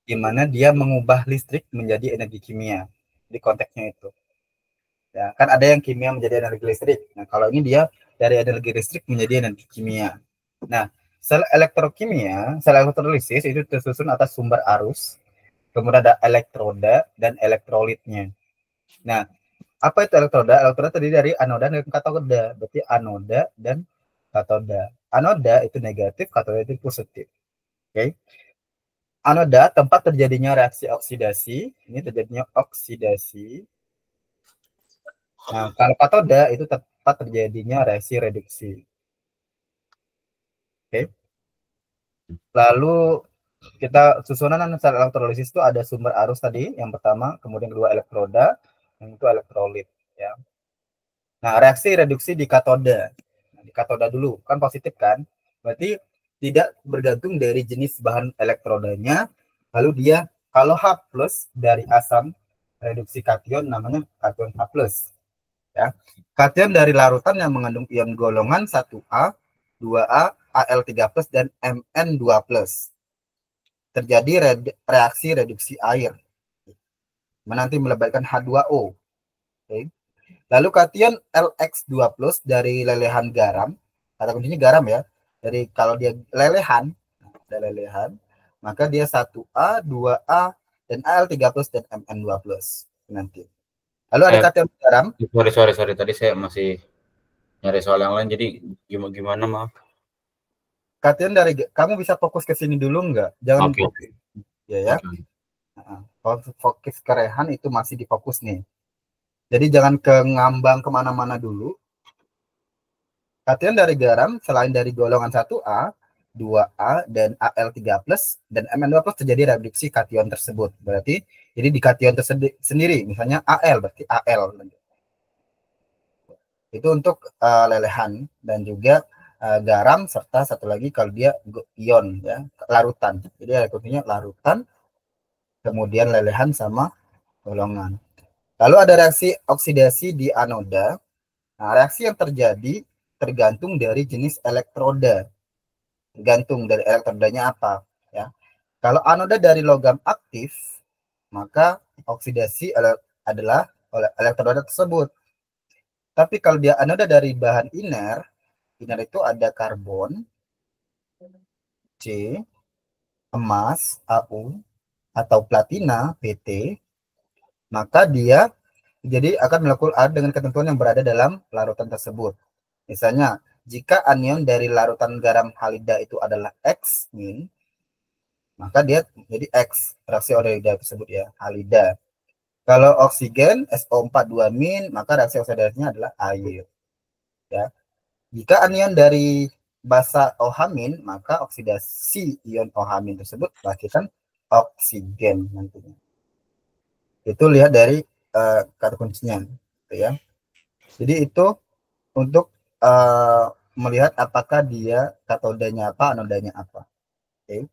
di mana dia mengubah listrik menjadi energi kimia di konteksnya itu. Ya, kan ada yang kimia menjadi energi listrik. Nah, kalau ini dia dari energi listrik menjadi energi kimia. Nah, sel elektrolisis itu tersusun atas sumber arus, kemudian ada elektroda dan elektrolitnya. Nah, apa itu elektroda? Elektroda terdiri dari anoda dan katoda. Berarti anoda dan katoda. Anoda itu negatif, katoda itu positif. Oke. Okay? Anoda tempat terjadinya reaksi oksidasi. Ini terjadinya oksidasi. Nah, kalau katoda itu tempat terjadinya reaksi reduksi. Oke. Okay? Lalu kita susunan sel elektrolisis itu ada sumber arus tadi yang pertama, kemudian kedua elektroda, yang itu elektrolit ya. Nah, reaksi reduksi di katoda. Nah, di katoda dulu kan positif kan? Berarti tidak bergantung dari jenis bahan elektrodanya. Lalu dia kalau H+ dari asam reduksi kation namanya kation H+. Ya. Kation dari larutan yang mengandung ion golongan 1A, 2A, Al3+ dan Mn2+. Terjadi reaksi reduksi air. Nanti melebatkan H2O. Okay. Lalu kation LX2+ dari lelehan garam, kata kuncinya garam ya. Dari kalau dia lelehan, ada lelehan, maka dia 1A, 2A, dan Al3+ dan Mn2+ nanti. Lalu ada kation garam. Sorry. Tadi saya masih nyari soal yang lain, jadi gimana maaf. Kation dari, kamu bisa fokus ke sini dulu nggak? Jangan okay. fokus. Ya. Okay. Kalau fokus ke Rehan itu masih di fokus nih. Jadi jangan ke ngambang kemana-mana dulu. Kation dari garam selain dari golongan 1A, 2A, dan Al3+, dan Mn2+, terjadi reduksi kation tersebut. Berarti jadi di kation sendiri, misalnya Al, berarti Al. Itu untuk lelehan, dan juga garam, serta satu lagi kalau dia ion, ya, larutan. Jadi artinya larutan, kemudian lelehan sama golongan. Lalu ada reaksi oksidasi di anoda. Nah, reaksi yang terjadi tergantung dari jenis elektroda. Tergantung dari elektrodanya apa. Ya. Kalau anoda dari logam aktif, maka oksidasi adalah oleh elektroda tersebut. Tapi kalau dia anoda dari bahan iner itu ada karbon, C, emas, AU, atau platina, PT, maka dia jadi akan melakukan dengan ketentuan yang berada dalam larutan tersebut. Misalnya, jika anion dari larutan garam halida itu adalah X min, maka dia jadi X, reaksi halida tersebut ya, halida. Kalau oksigen SO4 2 min, maka reaksi oksidasinya adalah air. Ya. Jika anion dari basa OH min, maka oksidasi ion OH min tersebut menghasilkan oksigen nantinya. Itu lihat dari kata kuncinya, gitu ya. Jadi itu untuk melihat apakah dia katodanya apa, anodanya apa. Oke.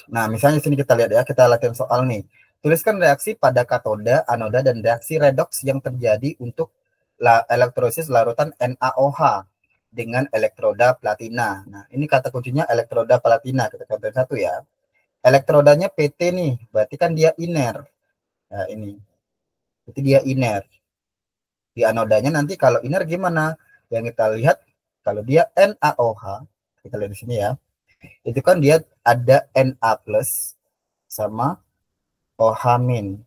Nah, misalnya sini kita lihat ya, kita latihan soal nih. Tuliskan reaksi pada katoda, anoda, dan reaksi redoks yang terjadi untuk elektrolisis larutan NaOH dengan elektroda platina. Nah, ini kata kuncinya elektroda platina. Kita contoh satu ya. Elektrodanya PT nih, berarti kan dia iner. Nah, ini. Berarti dia iner. Di anodanya nanti kalau iner gimana? Yang kita lihat, kalau dia NaOH, kita lihat di sini ya. Itu kan dia ada Na+ sama OH min.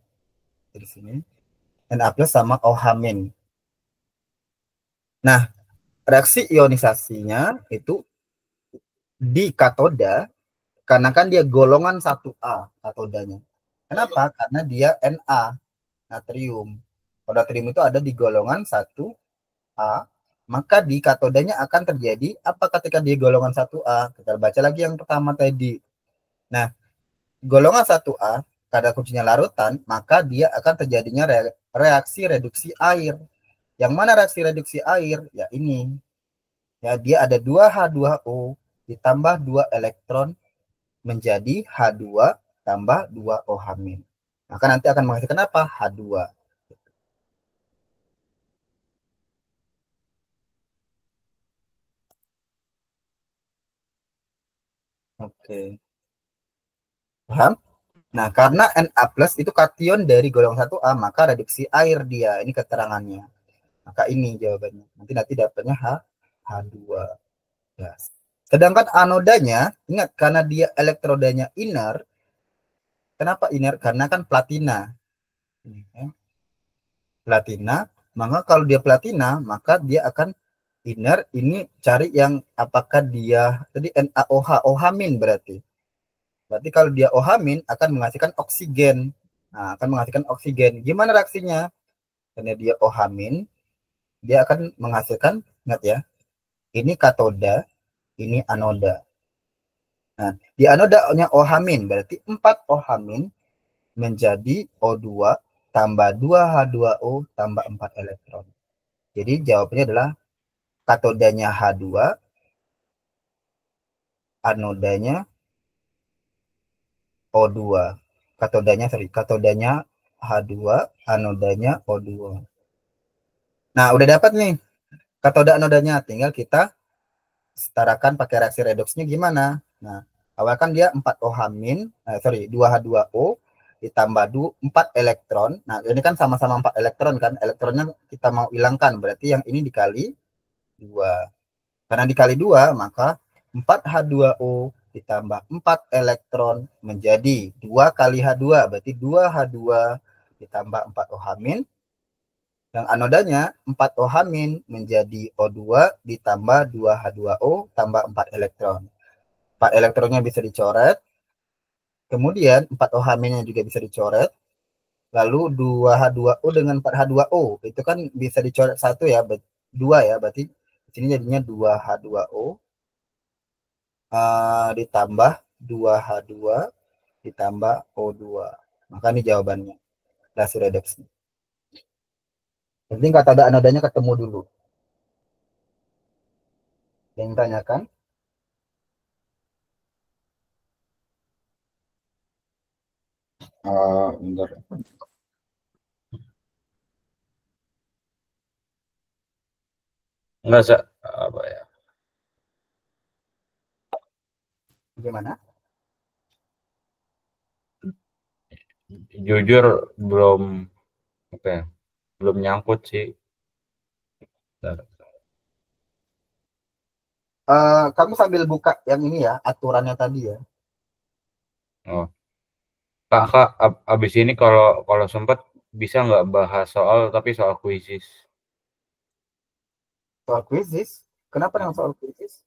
Di sini Na+ sama OH min. Nah, reaksi ionisasinya itu di katoda karena kan dia golongan 1A katodanya. Kenapa? Karena dia Na, natrium. Kalau natrium itu ada di golongan 1A, maka di katodanya akan terjadi apa ketika di golongan 1A? Kita baca lagi yang pertama tadi. Nah, golongan 1A, kada kuncinya larutan, maka dia akan terjadinya reaksi reduksi air. Yang mana reaksi reduksi air? Ya ini. Ya, dia ada 2H2O ditambah 2 elektron menjadi H2 tambah 2 OH min. Maka nanti akan menghasilkan apa? H2. Oke. Paham? Nah, karena Na plus itu kation dari golongan 1A, maka reduksi air dia. Ini keterangannya. Maka ini jawabannya. Nanti dapatnya H2 gas. Sedangkan anodanya, ingat karena dia elektrodanya inner. Kenapa inner? Karena kan platina. Platina, maka kalau dia platina, maka dia akan inner. Ini cari yang apakah dia tadi NaOH, OH min berarti. Berarti kalau dia OH min akan menghasilkan oksigen. Nah, akan menghasilkan oksigen. Gimana reaksinya? Karena dia OH min, dia akan menghasilkan, ingat ya, ini katoda, ini anoda. Nah, di anodanya OH min, berarti 4 OH min menjadi O2 tambah 2H2O tambah 4 elektron. Jadi jawabannya adalah katodanya H2, anodanya O2. Katodanya H2, anodanya O2. Nah, udah dapat nih katoda anodanya, tinggal kita setarakan pakai reaksi redoksnya gimana. Nah, awal kan dia 4OH min, 2H2O ditambah 4 elektron. Nah, ini kan sama-sama 4 elektron kan. Elektronnya kita mau hilangkan, berarti yang ini dikali 2. Karena dikali 2, maka 4H2O ditambah 4 elektron menjadi 2 kali H2, berarti 2H2 ditambah 4OH min. Yang anodanya 4OH min menjadi O2 ditambah 2H2O tambah 4 elektron. 4 elektronnya bisa dicoret. Kemudian 4OH minnya juga bisa dicoret. Lalu 2H2O dengan 4H2O itu kan bisa dicoret satu ya, 2 ya, berarti di sini jadinya 2H2O ditambah 2H2 ditambah O2. Maka ini jawabannya. Reaksi redoksi. Penting kata ada anodanya ketemu dulu. Yang tanyakan? Bentar. Enggak, apa ya? Gimana? Jujur belum apa ya? Belum nyangkut sih. Bentar. Kamu sambil buka yang ini ya, aturannya tadi ya. Oh. Kak, abis ini kalau kalau sempat bisa nggak bahas soal tapi soal kuisis? Soal kuisis? Kenapa dengan soal kuisis?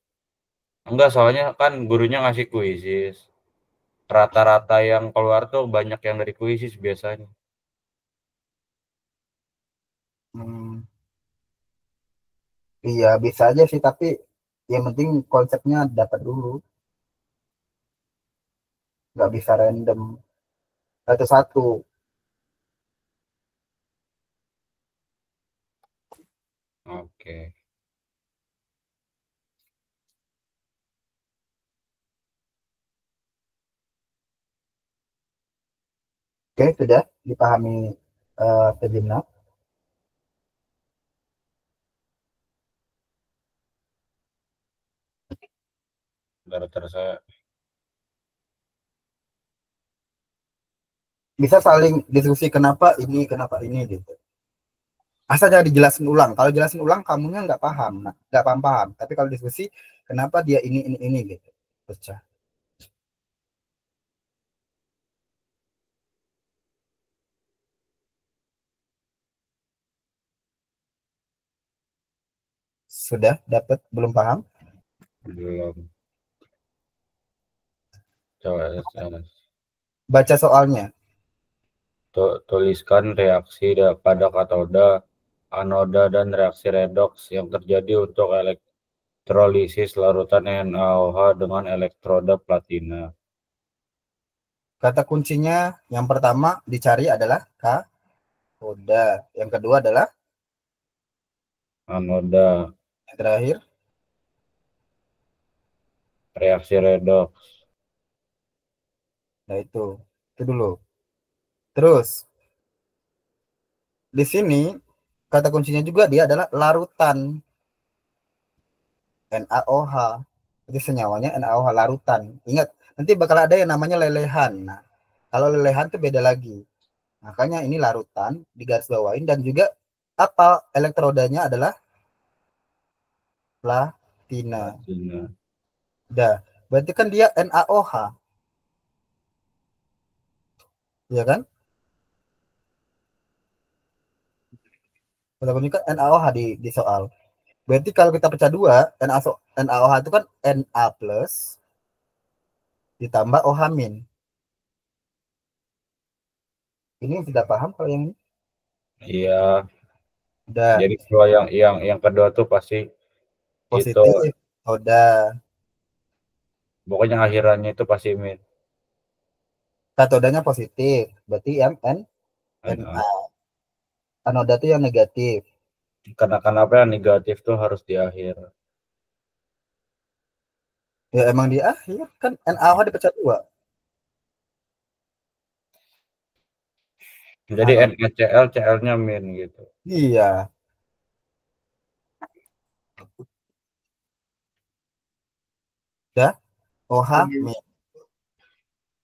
Enggak, soalnya kan gurunya ngasih kuisis. Rata-rata yang keluar tuh banyak yang dari kuisis biasanya. Iya, bisa aja sih, tapi yang penting konsepnya dapat dulu. Nggak bisa random satu-satu. Oke. Oke, sudah dipahami sejenak. Bentar saya. Bisa saling diskusi kenapa ini gitu. Asal jangan dijelasin ulang. Kalau jelasin ulang, kamunya nggak paham, nggak paham. Tapi kalau diskusi, kenapa dia ini gitu. Pecah. Sudah dapat belum paham? Belum. Coba Baca soalnya. tuliskan reaksi pada katoda, anoda, dan reaksi redoks yang terjadi untuk elektrolisis larutan NaOH dengan elektroda platina. Kata kuncinya yang pertama dicari adalah katoda. Yang kedua adalah Anoda. yang terakhir Reaksi redoks. nah itu dulu. Terus di sini kata kuncinya juga dia adalah larutan NaOH. Jadi senyawanya NaOH larutan. Ingat Nanti bakal ada yang namanya lelehan. Nah, kalau lelehan tuh beda lagi. Makanya ini larutan digarisbawain, dan juga apa elektrodanya adalah platina. Platina. Dah, berarti kan dia NaOH, ya kan? Kita bunyikan NaOH di soal. Berarti kalau kita pecah dua, NaOH itu kan Na plus ditambah OH min. Ini sudah paham kalau yang ini? Iya. Udah. Jadi kalau yang kedua tuh pasti itu Positif. Udah. pokoknya akhirannya itu pasti min. Katodanya positif. Berarti yang Na. Na. Anoda itu yang negatif. Karena kenapa yang negatif tuh harus di akhir. Ya emang di akhir kan NaOH dipecah dua. Jadi Anoda. NaCl, Cl-nya min gitu. Iya. Udah. OH min.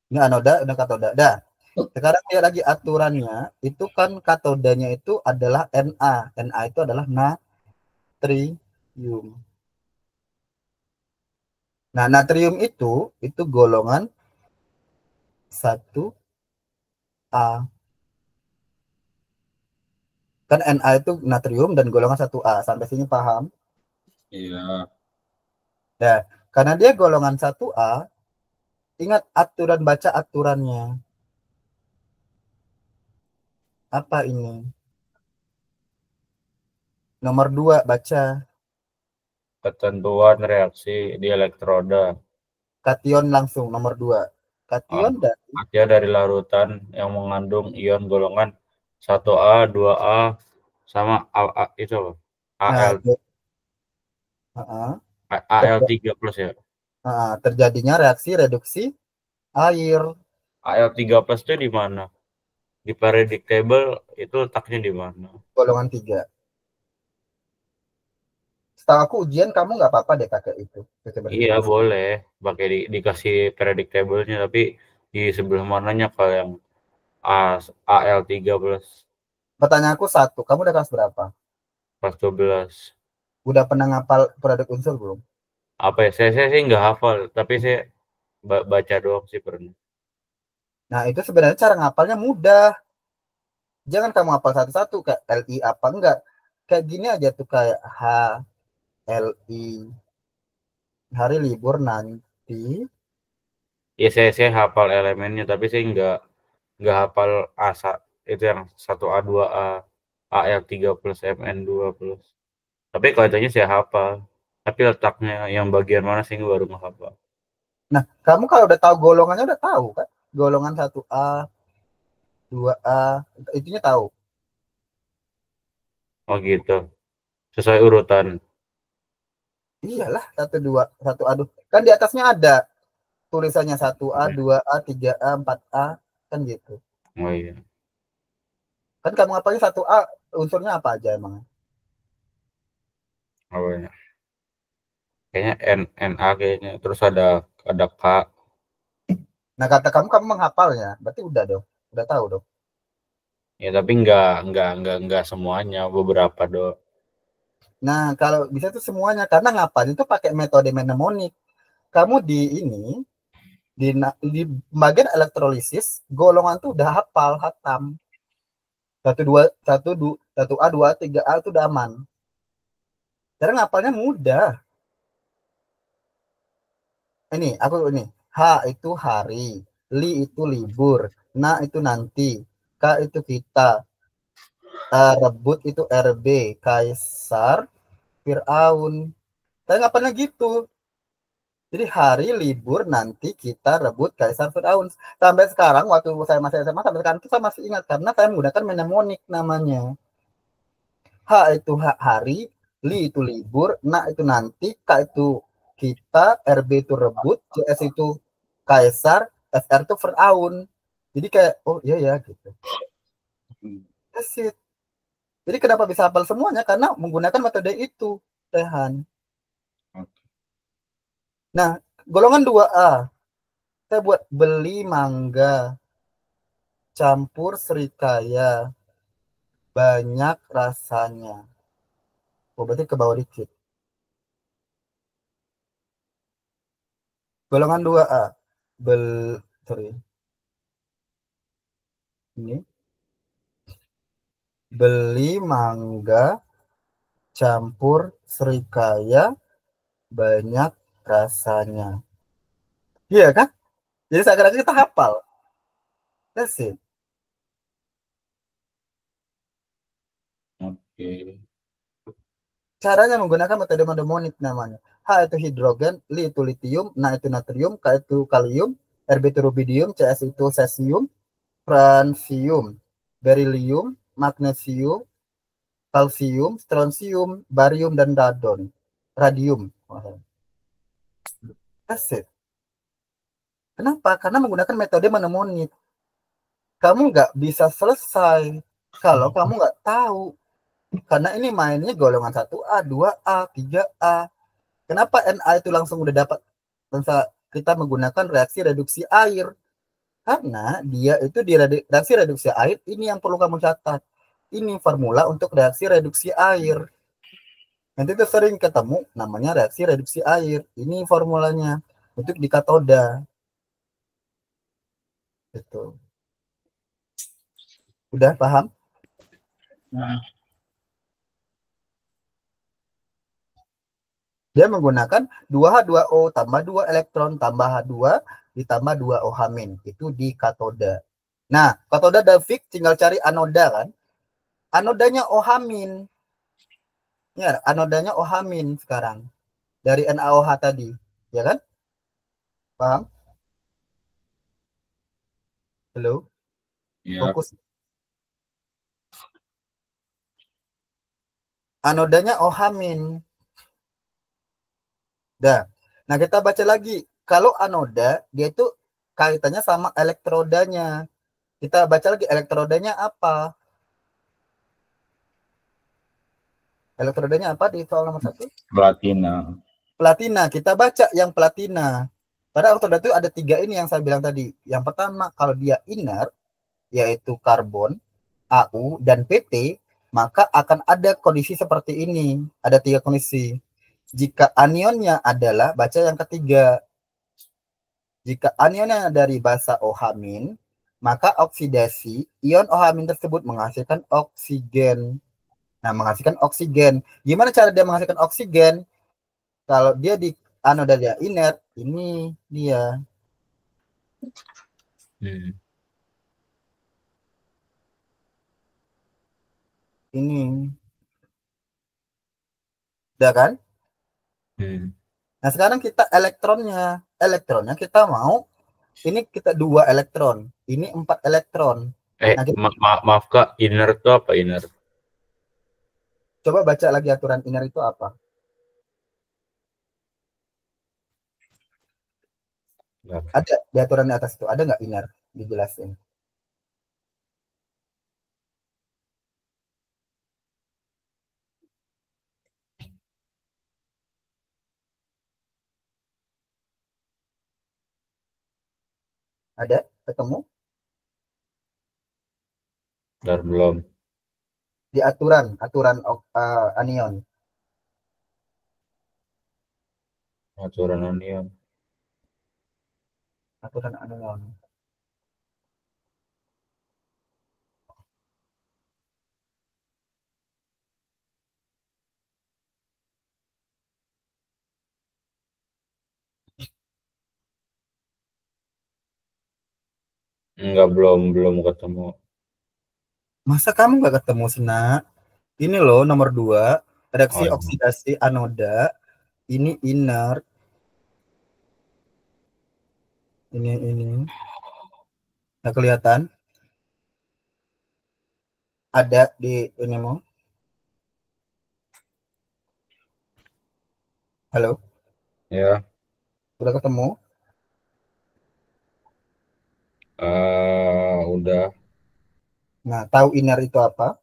Ini anoda, udah katoda. Dah. Sekarang lihat lagi aturannya. Itu kan katodanya itu adalah Na. Na itu adalah natrium. Nah, natrium itu golongan 1A. Kan Na itu natrium dan golongan 1A. Sampai sini paham? Iya. Nah, karena dia golongan 1A, ingat aturan, baca aturannya. Apa ini? Nomor 2, baca. Ketentuan reaksi di elektroda. Kation langsung, nomor 2. Kation dari Ada dari larutan yang mengandung ion golongan 1A, 2A, sama itu nah, Al uh, Al3 plus ya. terjadinya reaksi reduksi air. Al3 plus itu di mana? Di periodic table itu letaknya di mana? Golongan 3. Setahu aku ujian kamu nggak apa-apa deh pakai itu. Iya boleh pakai dikasih periodic table-nya, tapi di sebelah mananya kalau yang Al3 plus Pertanyaan aku satu, kamu udah kelas berapa? plus 12. Udah pernah ngapal produk unsur belum? Apa ya? Saya sih nggak hafal, tapi saya baca doang sih pernah. Nah, itu sebenarnya cara ngapalnya mudah. Jangan kamu hafal satu-satu kayak LI apa enggak. Kayak gini aja tuh, kayak HLI. Hari libur nanti. Ya saya hafal elemennya, tapi saya nggak hafal asa itu yang 1A, 2A, AL3 plus, MN2 plus. Tapi kalau itunya saya hafal. Tapi letaknya yang bagian mana sih baru nggak hafal. Nah, kamu kalau udah tahu golongannya udah tahu kan? Golongan 1A, 2A, itunya tahu. Oh gitu. Sesuai urutan. Iyalah, 1, 2, 1A. Kan di atasnya ada tulisannya 1A, 2A, 3A, 4A, kan gitu. Oh iya. Kan kamu ngapalin 1A, unsurnya apa aja emang? Oh iya. Kayaknya NA kayaknya. Terus ada K. Nah, kata kamu menghafalnya, berarti udah dong. Udah tahu dong. Ya tapi nggak semuanya, beberapa dong. Nah, kalau bisa tuh semuanya, karena ngapalin itu pakai metode mnemonik. Kamu di bagian elektrolisis, golongan tuh udah hafal, hatam. 1, 2, 1, 1A, 2A, 3A itu udah aman. Karena ngapalnya mudah. Ini H itu hari, li itu libur, na itu nanti, K itu kita, rebut itu RB, Kaisar, Fir'aun. Saya nggak pernah gitu. Jadi hari libur nanti kita rebut Kaisar Fir'aun. Sampai sekarang waktu saya masih SMA, sampai sekarang itu saya masih ingat karena saya menggunakan mnemonik namanya. H itu hari, li itu libur, na itu nanti, K itu kita, RB itu rebut, CS itu Kaisar, FR itu Fir'aun. Jadi kayak, oh iya ya gitu. That's it. Jadi kenapa bisa hafal semuanya? Karena menggunakan metode itu, Rehan. Nah, golongan 2A. Saya buat beli mangga campur serikaya banyak rasanya. Oh, berarti ke bawah dikit. Golongan 2A. Bel sorry. Ini beli mangga campur serikaya banyak rasanya. Iya kan? Jadi seakan-akan kita hafal. That's it. Oke. Caranya menggunakan metode mnemonik namanya. H itu hidrogen, Li itu litium, Na itu natrium, K itu kalium, Rb itu rubidium, Cs itu cesium, francium, berilium, magnesium, kalsium, strontium, barium, dan radon. Radium. That's it. Kenapa? Karena menggunakan metode mnemonik. Kamu nggak bisa selesai kalau kamu nggak tahu. Karena ini mainnya golongan 1A, 2A, 3A. Kenapa Na itu langsung udah dapat kita menggunakan reaksi reduksi air? Karena dia itu di reaksi reduksi air ini yang perlu kamu catat. Ini formula untuk reaksi reduksi air. Nanti itu sering ketemu namanya reaksi reduksi air. Ini formulanya untuk di katoda. Gitu. Udah paham? Nah, Dia menggunakan 2H2O tambah 2 elektron tambah H2 ditambah 2 OH-. Itu di katoda. Nah, katoda Davik tinggal cari anoda kan. Anodanya OH-. Ya, anodanya OH- sekarang. Dari NaOH tadi. Ya kan? Paham? Halo? ya. Fokus. Anodanya OH-. Dah. Nah, kita baca lagi. Kalau anoda, dia itu kaitannya sama elektrodanya. Kita baca lagi elektrodanya apa? Elektrodanya apa di soal nomor 1? Platina. Platina. Kita baca yang platina. Pada elektroda itu ada 3 ini yang saya bilang tadi. Yang pertama, kalau dia inert, yaitu karbon, AU, dan PT, maka akan ada kondisi seperti ini. Ada 3 kondisi. Jika anionnya adalah, baca yang ketiga, jika anionnya dari basa OH-, maka oksidasi ion OH- tersebut menghasilkan oksigen. Nah, menghasilkan oksigen. Gimana cara dia menghasilkan oksigen? Kalau dia di anoda dia inert, ini dia. Ini. Udah kan? Nah, sekarang kita elektronnya. Elektronnya kita mau, ini kita 2 elektron. Ini 4 elektron. Nah, kita Maaf Kak, inner itu apa inner? coba baca lagi aturan inner itu apa. Ada di aturan di atas itu, ada nggak inner? Dijelasin. Ada? Ketemu? Dan belum. Di aturan anion. Aturan anion. Aturan anion. Enggak, belum ketemu. Masa kamu nggak ketemu sih, Nak? Ini loh nomor 2, reaksi Oh, iya. oksidasi anoda. Ini inner. Ini. Nggak kelihatan? Ada di ini mau. Halo? Ya. Udah ketemu? Udah. Nah, tahu inner itu apa?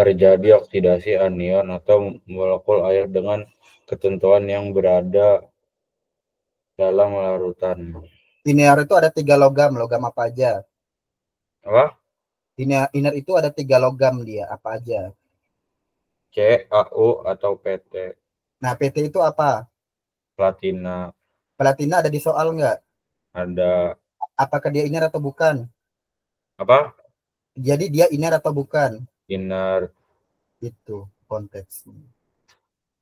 terjadi oksidasi anion atau molekul air dengan ketentuan yang berada dalam larutan. Iner itu ada 3 logam. Logam apa aja? Apa? Iner itu ada 3 logam dia. Apa aja? C, AU atau PT? Nah, PT itu apa? Platina. Platina ada di soal nggak? Ada Apakah dia iner atau bukan? apa? Jadi dia iner atau bukan? Inner. Itu konteksnya.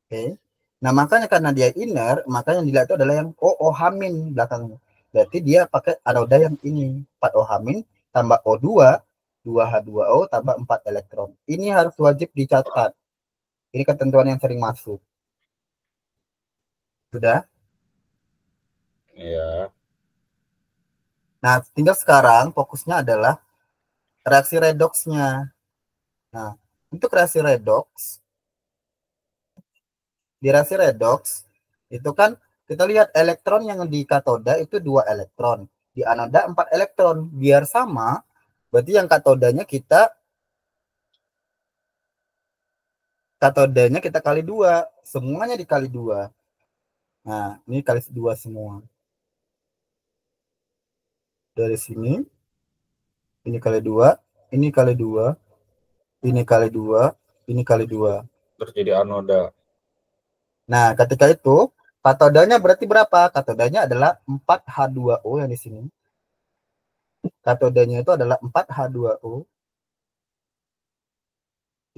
Oke. Nah, makanya karena dia iner, makanya yang dilihat itu adalah yang OO hamin belakangnya. Berarti dia pakai anoda yang ini, 4O hamin tambah O2, 2H2O tambah 4 elektron. Ini harus wajib dicatat. Ini ketentuan yang sering masuk. Sudah? Ya. Nah, tinggal sekarang fokusnya adalah reaksi redoksnya. Nah, untuk reaksi redoks, di reaksi redoks itu kan kita lihat elektron yang di katoda itu 2 elektron, di anoda 4 elektron. Biar sama, berarti yang katodanya kita kali 2, semuanya dikali 2. Nah, ini kali 2 semua. Dari sini ini kali 2, ini kali 2, ini kali 2, ini kali 2. Terus jadi anoda. Nah, ketika itu katodanya berarti berapa? Katodanya adalah 4H2O yang di sini. Katodanya itu adalah 4H2O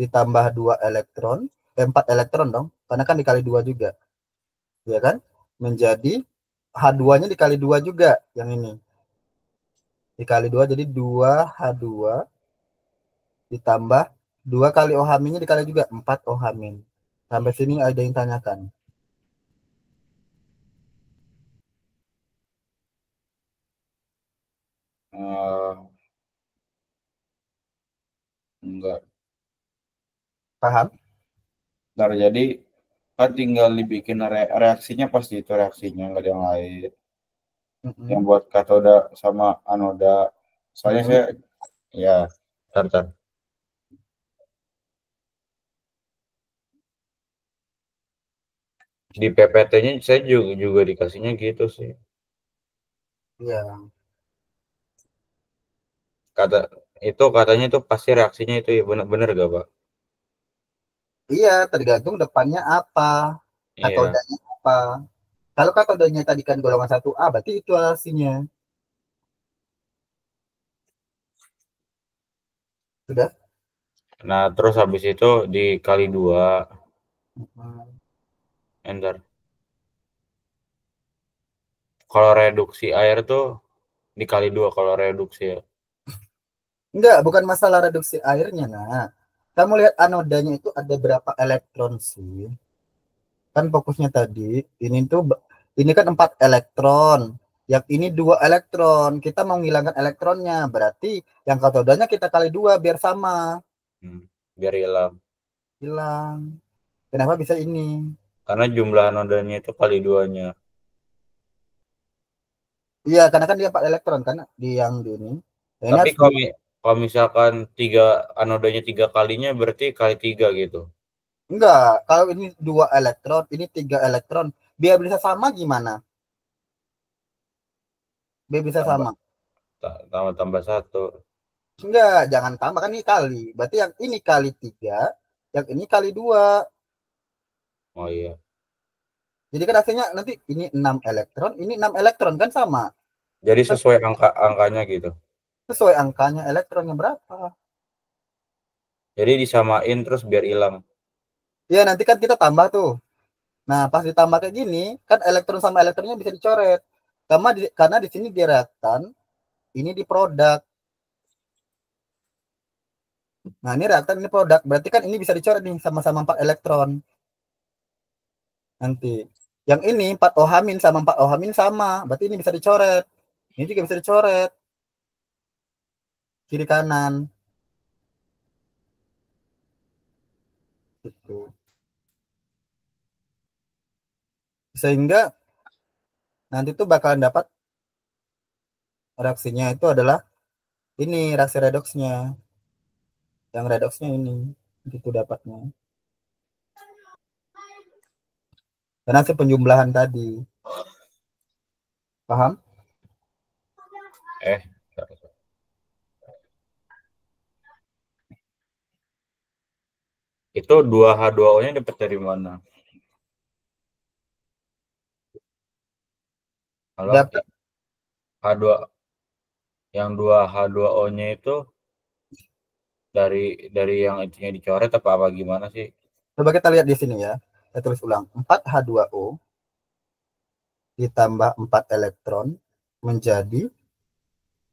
ditambah 2 elektron, 4 elektron dong, karena kan dikali 2 juga. Ya kan? Menjadi H2-nya dikali 2 juga yang ini. Dikali 2 jadi 2H2 ditambah 2 kali OH-nya dikali juga 4 OH-. Sampai sini ada yang tanyakan? Enggak. Paham? Ntar jadi kan tinggal dibikin reaksinya pasti itu reaksinya nggak ada yang lain. Yang buat katoda sama anoda. Soalnya saya ya tar. Di PPT-nya saya juga dikasihnya gitu sih. Iya. Katanya itu pasti reaksinya itu ya benar gak, Pak? Iya, tergantung depannya apa, Iya. katodanya apa. Kalau katodanya tadi kan golongan 1A, berarti itu hasilnya. Sudah? Nah, terus habis itu dikali 2. Enter. Kalau reduksi air tuh dikali 2 kalau reduksi ya. Enggak, bukan masalah reduksi airnya. Nah, kamu lihat anodanya itu ada berapa elektron sih? Kan fokusnya tadi, ini kan 4 elektron. Yang ini 2 elektron. Kita mau menghilangkan elektronnya. Berarti yang katodanya kita kali 2 biar sama. Biar hilang. Hilang. Kenapa bisa ini? Karena jumlah anodanya itu kali 2-nya. Iya, karena kan dia 4 elektron kan di yang di ini. Nah, ini Tapi harus kalau misalkan anodanya 3 kalinya berarti kali 3 gitu. enggak, kalau ini 2 elektron, ini 3 elektron, biar bisa sama gimana? Biar bisa Tambah sama. tambah 1. Enggak, jangan tambah kan ini kali. Berarti yang ini kali 3, yang ini kali 2. Oh iya. Jadi kan hasilnya nanti ini 6 elektron, ini 6 elektron kan sama. Jadi sesuai angkanya gitu. Sesuai angkanya elektronnya berapa. Jadi disamain terus biar hilang. Ya nanti kan kita tambah tuh. Nah pas ditambah kayak gini, kan elektron sama elektronnya bisa dicoret. Karena di sini di reaktan, ini di produk. Nah ini reaktan, ini produk. Berarti kan ini bisa dicoret nih sama-sama 4 elektron. Nanti. Yang ini 4 OH- sama 4 OH- sama. Berarti ini bisa dicoret. Ini juga bisa dicoret. Kiri kanan. Gitu. Sehingga nanti tuh bakalan dapat reaksinya itu adalah ini reaksi redoksnya. Yang redoksnya ini. gitu dapatnya. Karena hasil penjumlahan tadi. Paham? Eh, itu 2H2O-nya dapat dari mana? Halo, Dapat. H2 yang 2H2O-nya itu dari yang intinya dicoret apa gimana sih? Coba kita lihat di sini ya. Saya tulis ulang. 4H2O ditambah 4 elektron menjadi,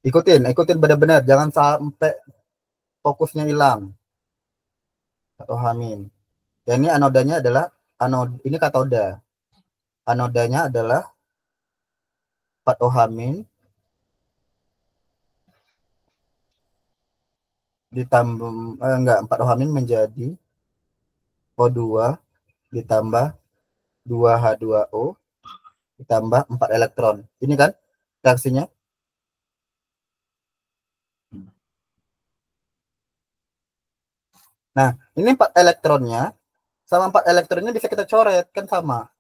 ikutin benar-benar, jangan sampai fokusnya hilang atau hamin. Ya, ini anodanya adalah ini katoda. Anodanya adalah 4O hamin ditambah enggak, 4O hamin menjadi O2 ditambah 2H2O ditambah 4 elektron. Ini kan reaksinya. Nah, ini 4 elektronnya sama 4 elektronnya bisa kita coret kan, sama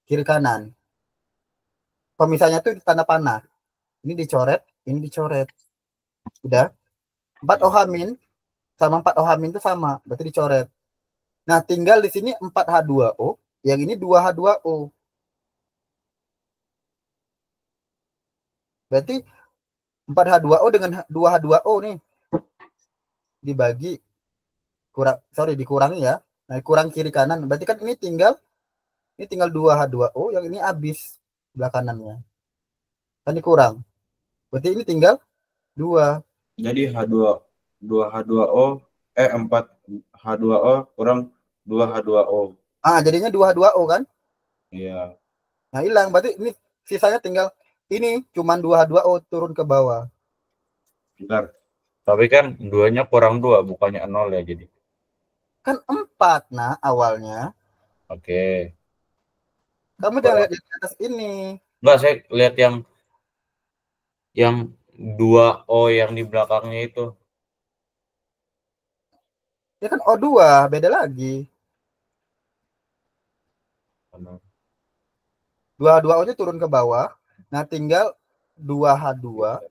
kiri kanan. Pemisahnya tuh tanda panah. Ini dicoret, ini dicoret. Udah. 4 Ya. ohamin sama 4 ohamin itu sama, berarti dicoret. Nah, tinggal di sini 4H2O, yang ini 2H2O. Berarti 4H2O dengan 2H2O nih dibagi, dikurangi ya. Nah, kurang kiri kanan. Berarti kan ini tinggal 2H2O, yang ini habis sebelah kanannya. Kan dikurang. Berarti ini tinggal 2. Jadi H2O 4 H2O kurang 2H2O. Jadinya 2H2O kan? Iya, Nah, hilang. Berarti ini sisanya tinggal ini cuman 2H2O turun ke bawah. bentar. Tapi kan duanya kurang 2 bukannya 0 ya jadi. Kan 4 nah awalnya. Oke. Kamu jangan Kurang. lihat di atas ini. Enggak, saya lihat yang 2O yang di belakangnya itu. Ya kan O2, beda lagi. 2H2O-nya turun ke bawah. Nah, tinggal 2H2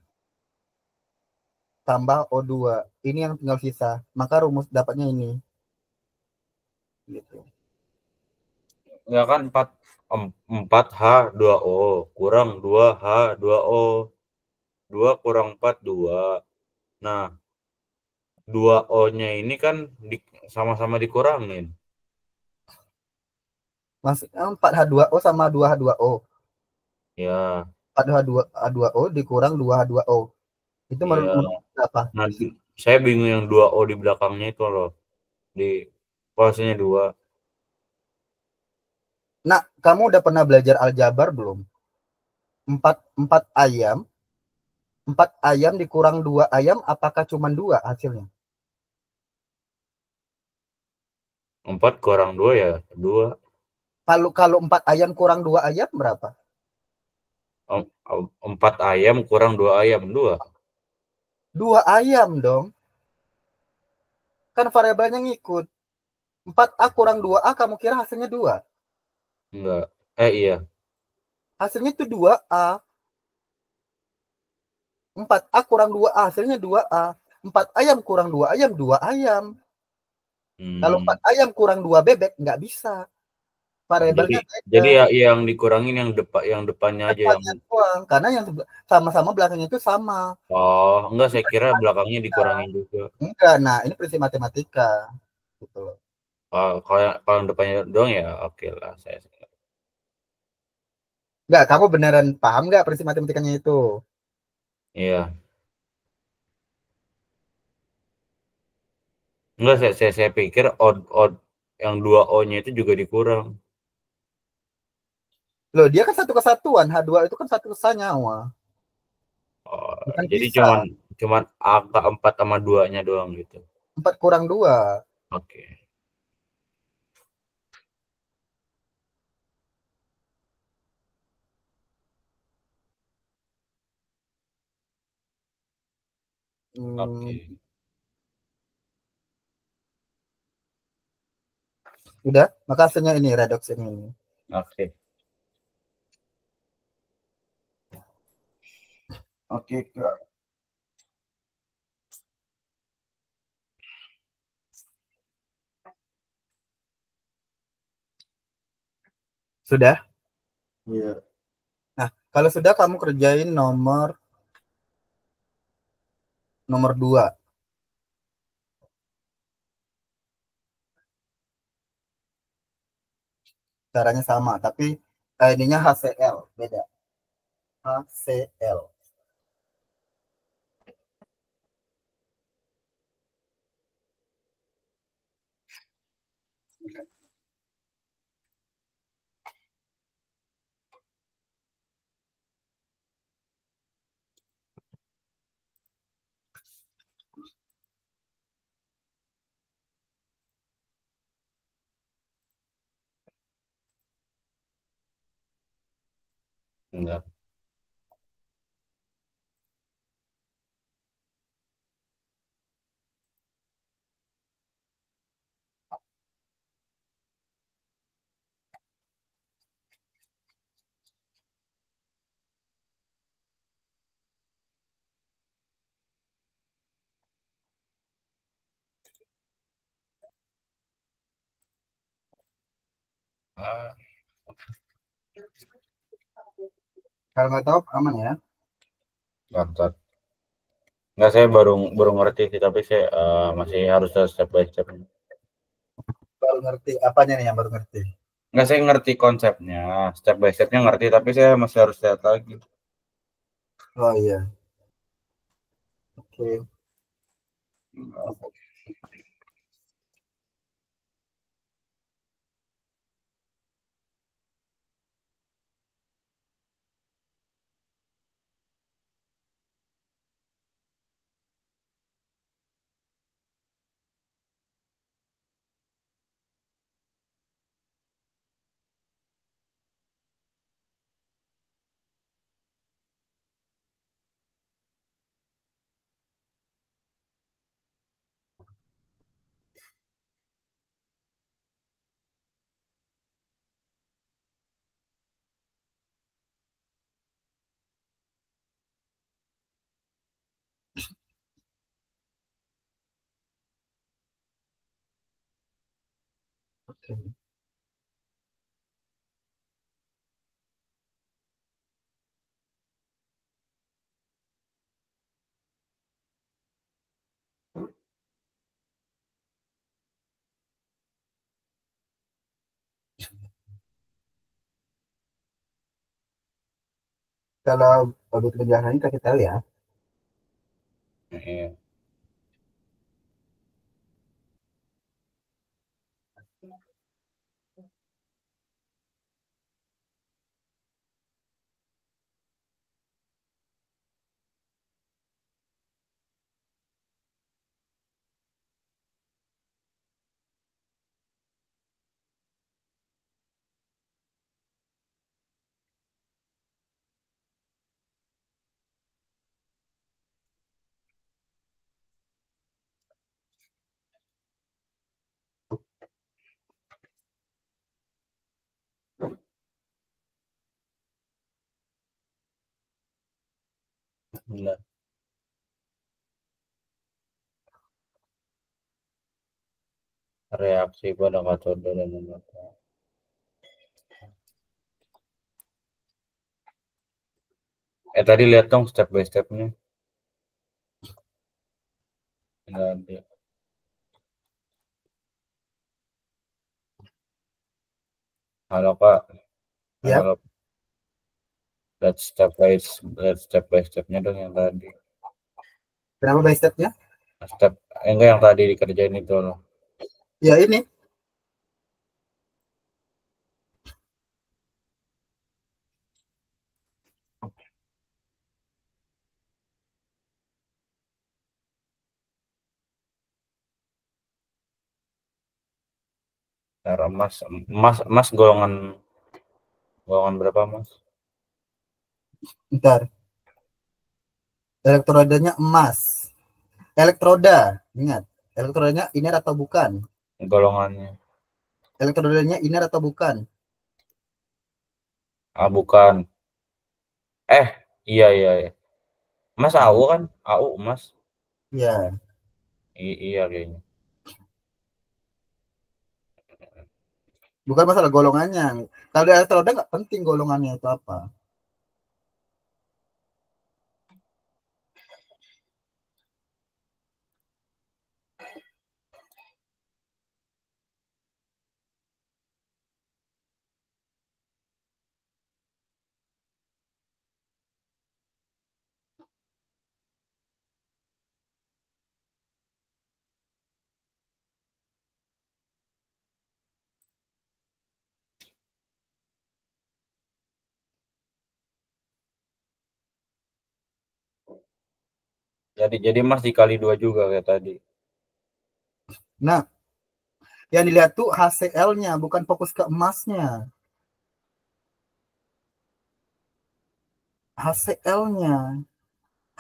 tambah O2. Ini yang tinggal sisa. Maka rumus dapatnya ini. Gitu. Ya kan 4 H2O kurang 2 H2O. 2 kurang 4 2. Nah, 2O-nya ini kan sama-sama dikurangin. Maksudnya 4H2O sama 2H2O. Ya, 4H2O dikurang 2H2O. Itu iya. menurut apa? Nah, saya bingung yang 2O di belakangnya itu loh. Di posisinya 2. Nah, kamu udah pernah belajar aljabar belum? 4 ayam, 4 ayam dikurang 2 ayam, apakah cuma 2 hasilnya? 4 kurang 2 ya 2. Kalau 4 ayam kurang 2 ayam berapa? 4 ayam kurang 2 ayam 2. 2 ayam dong. Kan variabelnya ngikut. 4A kurang 2A, kamu kira hasilnya 2? Enggak. Iya. Hasilnya itu 2A. 4A kurang 2A, hasilnya 2A. 4 ayam kurang 2 ayam, 2 ayam. Kalau 4 Hmm. ayam kurang 2 bebek, nggak bisa. Oh, jadi Variabelnya beda. jadi ya yang dikurangin yang depannya aja yang. Depannya doang, karena yang sama-sama belakangnya itu sama. Oh, enggak, saya kira belakangnya dikurangin juga. Enggak, nah ini prinsip matematika. Gitu loh. Kalau yang depannya doang ya oke lah saya. Enggak, kamu beneran paham nggak prinsip matematikanya itu? Iya. Enggak, saya pikir odd yang 2O-nya itu juga dikurang. Loh, dia kan satu kesatuan. H2 itu kan satu senyawa. Oh, Bukan jadi bisa. cuman angka 4 sama 2-nya doang gitu. 4 kurang 2. Oke. Hmm, Oke. Udah, maka hasilnya ini redox ini. Oke. Oke, Kak. Sudah? Iya. Nah, kalau sudah kamu kerjain nomor 2. Caranya sama, tapi ininya HCl, beda. HCl. Enggak. Ah, Kalau nggak tahu aman ya. mantap. Enggak, saya baru baru ngerti sih, tapi saya masih harus step by step. Baru ngerti apanya nih yang baru ngerti? Enggak, saya ngerti konsepnya, step by stepnya ngerti, tapi saya masih harus lihat lagi. Oh iya. Oke. Oke. Kalau obat penjelasannya kasih tahu ya. Iya. Benar. Reaksi pada katoda dan anode. Tadi lihat dong step by stepnya. Nanti. Halo Pak. Ya. Halo. Lihat step by stepnya dong yang tadi. Kenapa by stepnya? Step enggak yang tadi dikerjain itu loh. Ya ini. Cara Mas golongan berapa Mas? Bentar. Elektrodanya emas. Elektroda, ingat. Elektrodanya ini atau bukan? Golongannya. elektrodanya inert atau bukan? Ah, bukan. Iya, iya, iya. Mas AU kan? AU, Mas. Ya, Iya kayaknya. bukan masalah golongannya. Kalau di elektroda nggak penting golongannya itu apa. Jadi Mas dikali 2 juga kayak tadi. Nah, yang dilihat tuh HCl-nya, bukan fokus ke emasnya. HCl-nya.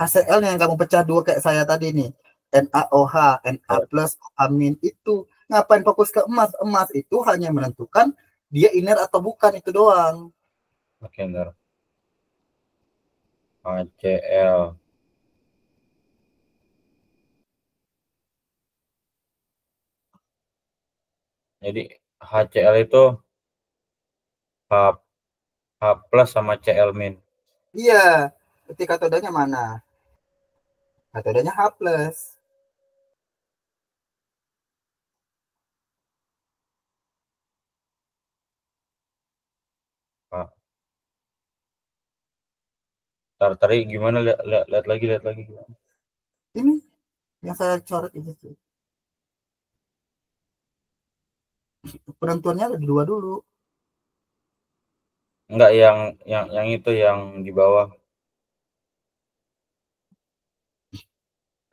HCl yang kamu pecah dua kayak saya tadi nih. NaOH, Na Ya, plus, amin itu. Ngapain fokus ke emas? Emas itu hanya menentukan dia inert atau bukan, itu doang. oke, ntar. HCl. Jadi HCl itu H, H plus sama Cl min. Iya, berarti katodanya mana? Katodanya H plus. Ah, tadi gimana, lihat lagi gimana. Ini yang saya coret itu tuh. Penentuannya ada di dua dulu. Enggak, yang itu yang di bawah.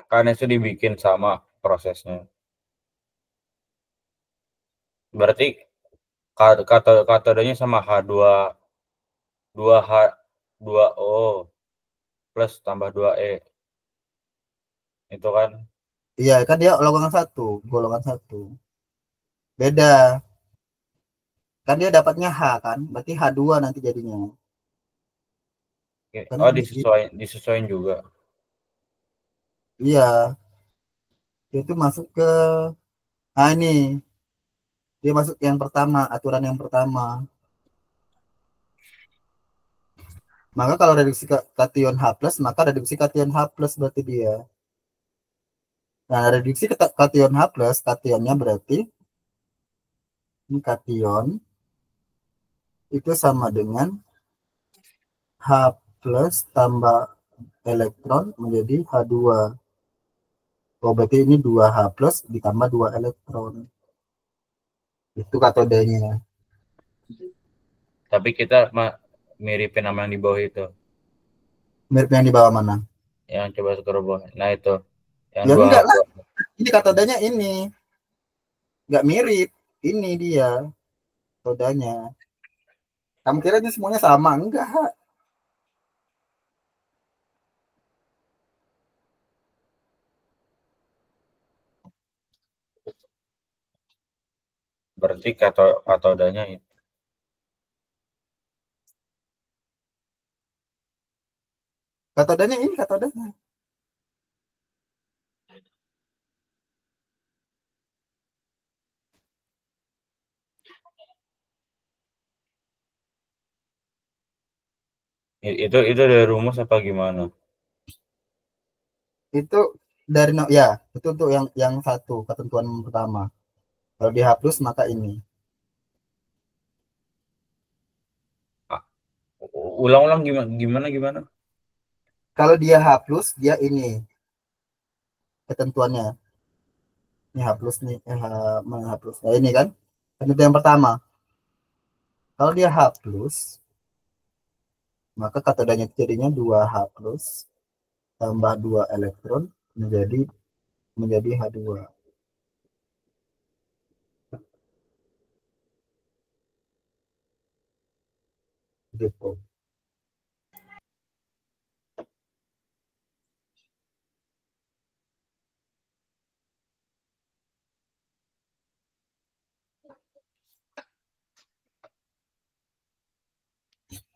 Kan itu dibikin sama prosesnya. Berarti katodanya sama H2O plus tambah 2E. Itu kan. Iya, kan dia golongan satu. Beda. Kan dia dapatnya H kan, berarti H2 nanti jadinya. Kan Oh, disesuaikan juga. iya, dia itu masuk ke, nah ini, dia masuk yang pertama, aturan yang pertama. Maka kalau reduksi kation H plus, maka reduksi kation H plus berarti dia. Nah, reduksi kation H plus, kationnya berarti ini kation itu sama dengan H plus tambah elektron menjadi H2. Oh, berarti ini 2H plus ditambah 2 elektron. Itu katodenya. Tapi kita miripin sama yang di bawah itu. Mirip yang di bawah mana? Yang coba scroll bawah. Nah, itu. Yang Ya dua h enggak lah, dua ini katodanya ini. Enggak mirip. Ini dia katodanya. Kamu kira ini semuanya sama? Enggak. Berarti katodanya Katodanya ini katodanya. itu dari rumus apa gimana? Itu dari ya, itu untuk yang satu ketentuan pertama. Kalau di H plus maka ini. Ah, ulang-ulang gimana gimana gimana? Kalau dia H plus, dia ini ketentuannya. Ini H plus nih, H plus. Nah, ini kan ketentuan yang pertama. Kalau dia H plus, maka katodanya itu jadinya 2H plus tambah 2 elektron menjadi menjadi H2 gitu.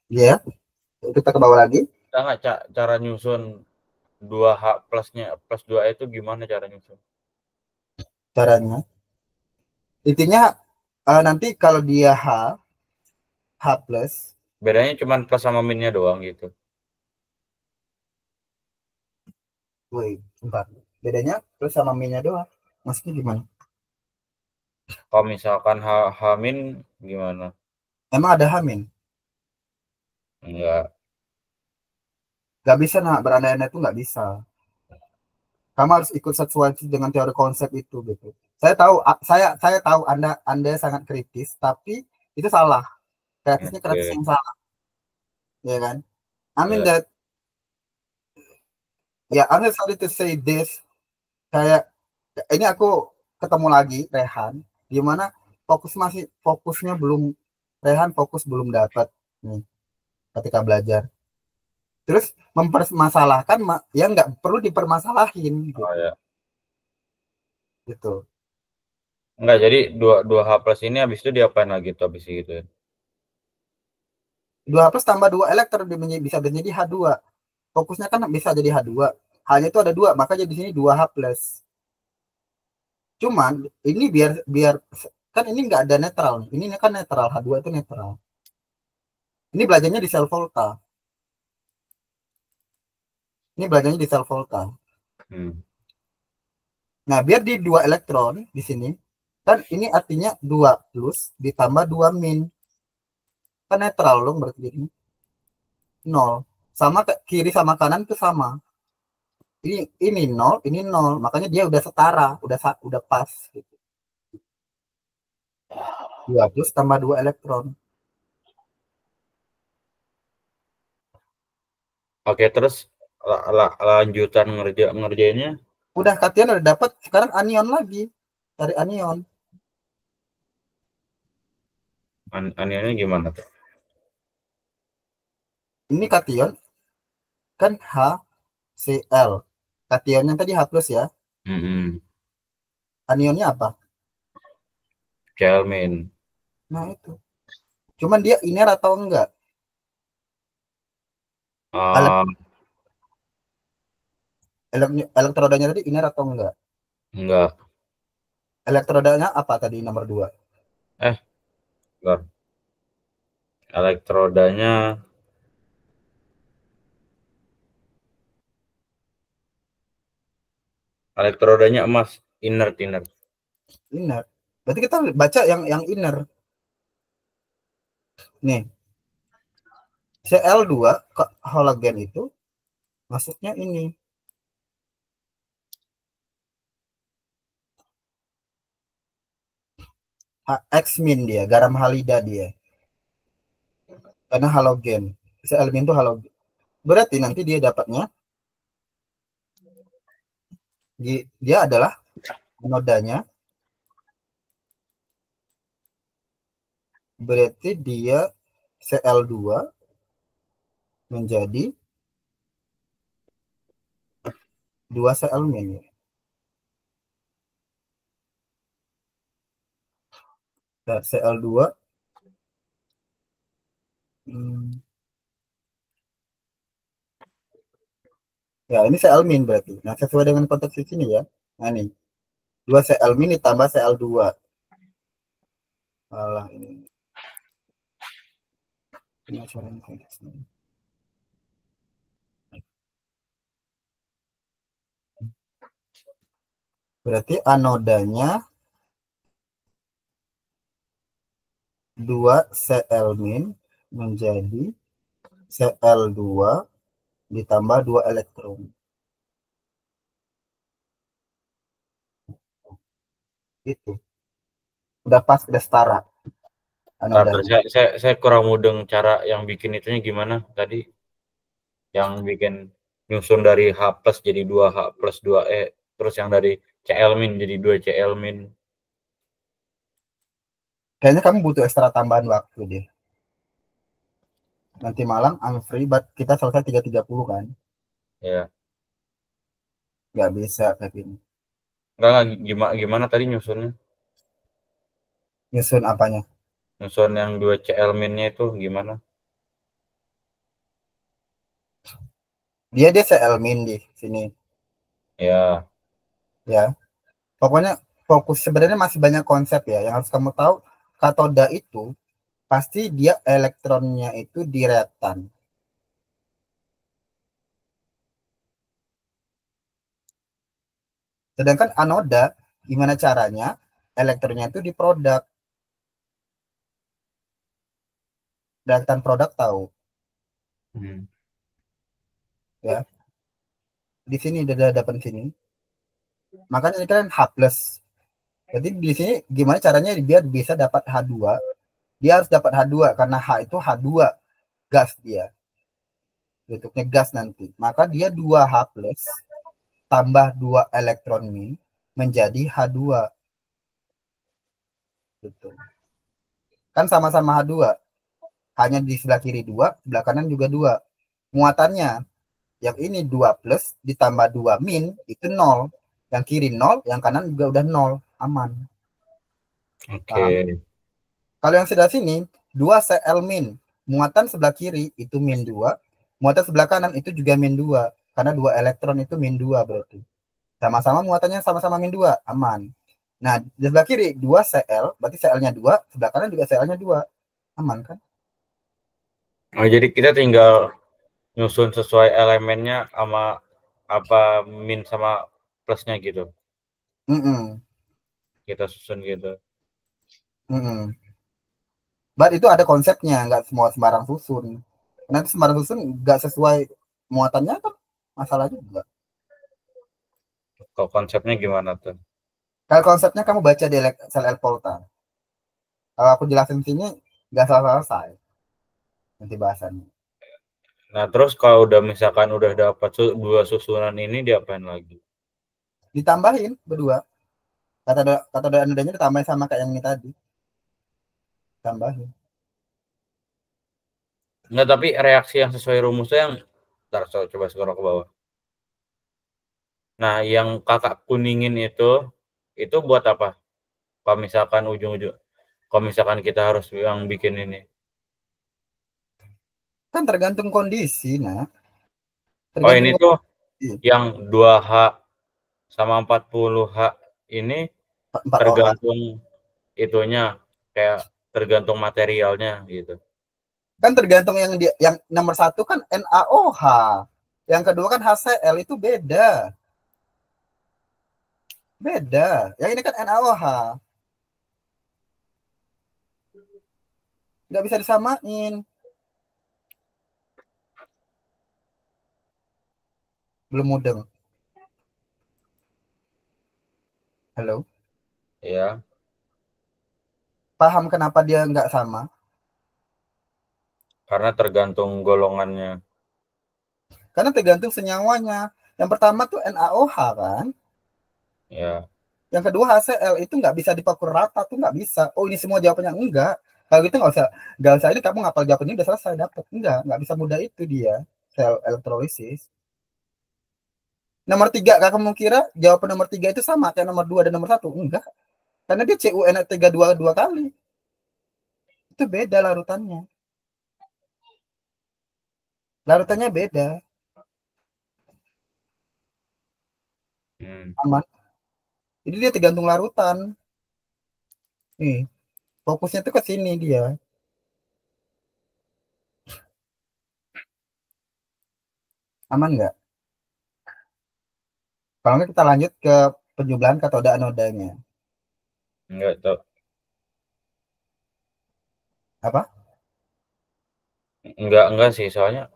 Ya, kita ke bawah lagi. Kita nggak cara nyusun 2H plusnya plus 2E itu gimana cara nyusun? Caranya, intinya nanti kalau dia H plus, Bedanya cuma plus sama minnya doang gitu. woi, bentar. Bedanya plus sama minnya doang. Maksudnya gimana? Kalau misalkan H min gimana? Emang ada H-min? Enggak. Gak bisa, nah, berandai-andai itu nggak bisa. Kamu harus ikut sesuai dengan teori konsep itu gitu. Saya tahu Anda sangat kritis, tapi itu salah. Kritis Oke. yang salah, ya kan? I mean Ya. that, ya, I'm sorry to say this, kayak ini aku ketemu lagi Rehan, gimana fokusnya belum, Rehan fokus belum dapat nih ketika belajar. Terus mempermasalahkan yang nggak perlu dipermasalahin Oh gitu, ya. gitu. Enggak, jadi dua H plus ini habis itu diapain lagi tuh habis gitu ya? 2 plus tambah 2 elektron bisa menjadi H2. Fokusnya kan bisa jadi H2. Hanya itu ada 2, maka jadi di sini 2H plus. Cuman ini biar biar kan ini nggak ada netral. Ini kan netral, H2 itu netral. Ini belajarnya di sel volta. Ini belajarnya di sel volta. Hmm. Nah, biar di 2 elektron di sini, kan ini artinya 2 plus ditambah 2 min. Kan netral dong berarti jadi 0. Sama ke kiri sama kanan itu sama. Ini 0, ini 0. Makanya dia udah setara, udah pas gitu. 2 plus tambah 2 elektron. Oke, terus lanjutan ngerjainnya Udah katian udah dapat, sekarang anion lagi. Cari anion. anehnya gimana tuh? Ini kation kan HCl. Kationnya tadi H plus ya. Hmm. Anionnya apa? Kelvin. Nah itu. Cuman dia iner atau enggak? Ah, Elektrodanya tadi iner atau enggak? enggak. Elektrodanya apa tadi nomor 2? Enggak. Elektrodanya elektrodanya emas, inert. Iner. Berarti kita baca yang iner. Nih, Cl2 ke halogen itu masuknya ini. X-min dia, garam halida dia. Karena halogen. Cl-min itu halogen. Berarti nanti dia dapatnya dia adalah nodanya, berarti dia Cl2 menjadi 2 Cl-min. Nah, Cl2, hmm, ya ini Cl-min berarti. Nah, sesuai dengan konteks di sini ya. Nah, nih, 2 Cl-min ditambah Cl2. Alah, ini acaranya kayak gini. Berarti anodanya 2 Cl-min menjadi Cl2 ditambah 2 elektron. Itu. Udah pas, udah setara anodanya. Saya kurang mudeng cara yang bikin itunya gimana tadi, yang bikin nyusun dari H plus jadi 2H plus 2E, terus yang dari Cl min jadi 2 Cl min. Kayaknya kamu butuh ekstra tambahan waktu deh. Nanti malam I'm free, but kita selesai 3.30 kan? Ya. Nggak bisa, Kevin. Enggak, gimana tadi nyusunnya? Nyusun apanya? Nyusun yang 2 Cl minnya itu gimana? Dia CL min di sini. Ya. Ya. Pokoknya fokus sebenarnya masih banyak konsep ya. Yang harus kamu tahu, katoda itu pasti dia elektronnya itu di reaktan. Sedangkan anoda, gimana caranya elektronnya itu di produk. Reaktan produk tahu. Hmm. Ya. Di sini udah dapat sini. Makanya ini kan H plus. Jadi di sini gimana caranya biar bisa dapat H2? Dia harus dapat H2 karena H itu H2 gas dia. Bentuknya gas nanti. Maka dia 2H plus tambah 2 elektron min menjadi H2. Gitu. Kan sama-sama H2. Hanya di sebelah kiri 2, sebelah kanan juga 2. Muatannya yang ini 2 plus ditambah 2 min itu 0. Yang kiri 0, yang kanan juga udah 0. Aman. Paham? Oke. Kalau yang sebelah sini 2 Cl min. Muatan sebelah kiri itu min 2. Muatan sebelah kanan itu juga min 2. Karena 2 elektron itu min 2 berarti. Sama-sama muatannya sama-sama min 2. Aman. Nah, di sebelah kiri 2 Cl, berarti Cl-nya 2. Sebelah kanan juga Cl-nya 2. Aman kan? Oh, jadi kita tinggal nyusun sesuai elemennya sama apa min sama plusnya gitu. Mm-mm. Kita susun gitu. Mm-mm. But itu ada konsepnya, nggak semua sembarang susun. Nanti sembarang susun nggak sesuai muatannya kan masalah juga. Kalau konsepnya gimana tuh? Kalau konsepnya kamu baca di sel Polta. Kalau aku jelasin sini nggak selesai nanti bahasannya. Nah, terus kalau udah misalkan udah dapat dua susunan ini diapain lagi? Ditambahin berdua. Kata nadanya ditambahin sama kayak yang ini tadi. Tambahin. Enggak, tapi reaksi yang sesuai rumusnya yang ntar coba scroll ke bawah. Nah, yang kakak kuningin itu buat apa? Kalau misalkan ujung-ujung, kalau misalkan kita harus yang bikin ini. Kan tergantung kondisi, nah. Oh, ini Tergantung tuh kondisi. yang 2H sama 40H ini 4OH. tergantung itunya, kayak tergantung materialnya gitu. Kan tergantung yang nomor satu kan NaOH. Yang kedua kan HCl itu beda. Beda. Yang ini kan NaOH. Nggak bisa disamain. Belum mudeng. Halo. Ya, Paham kenapa dia nggak sama? karena tergantung golongannya. Karena tergantung senyawanya. Yang pertama tuh NaOH kan. Ya. Yang kedua HCl itu nggak bisa dipukul rata tuh nggak bisa. Oh ini semua jawabannya enggak. Kalau gitu nggak usah ini kamu ngapal jawabannya udah selesai dapat. Nggak bisa mudah itu dia sel elektrolisis. Nomor tiga, kamu kira jawaban nomor tiga itu sama kayak nomor dua dan nomor satu? Enggak. Karena dia CuN3 dua kali. Itu beda larutannya. Larutannya beda. Hmm. Aman. Jadi dia tergantung larutan. Nih, fokusnya tuh ke sini dia. Aman nggak? Kalau nggak kita lanjut ke penjumlahan katoda anodanya. Enggak tahu. Apa? Enggak sih, soalnya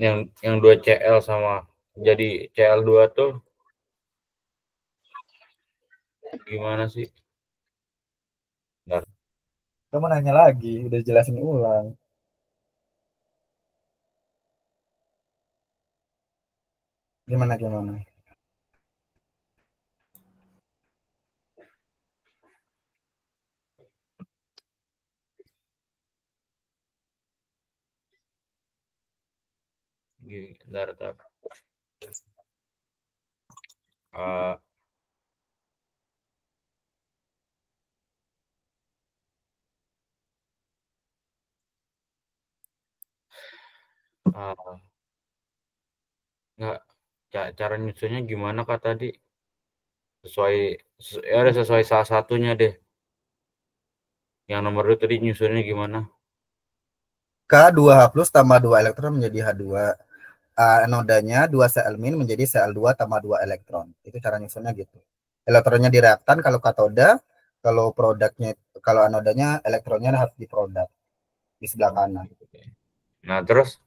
yang 2Cl sama jadi Cl2 tuh gimana sih? Bentar. Kamu nanya lagi, udah jelasin ulang. Gimana? Bentar. Uh, Nggak, cara nyusunnya gimana Kak tadi? Sesuai salah satunya deh. Yang nomor 2 tadi nyusunnya gimana? K2H plus tambah 2 elektron menjadi H2. Anodanya 2 sel min menjadi Cl2 tambah 2 elektron. Itu cara nyusunnya gitu. Elektronnya di reaktan kalau katoda, kalau produknya, kalau anodanya elektronnya harus di produk di sebelah kanan. Nah, terus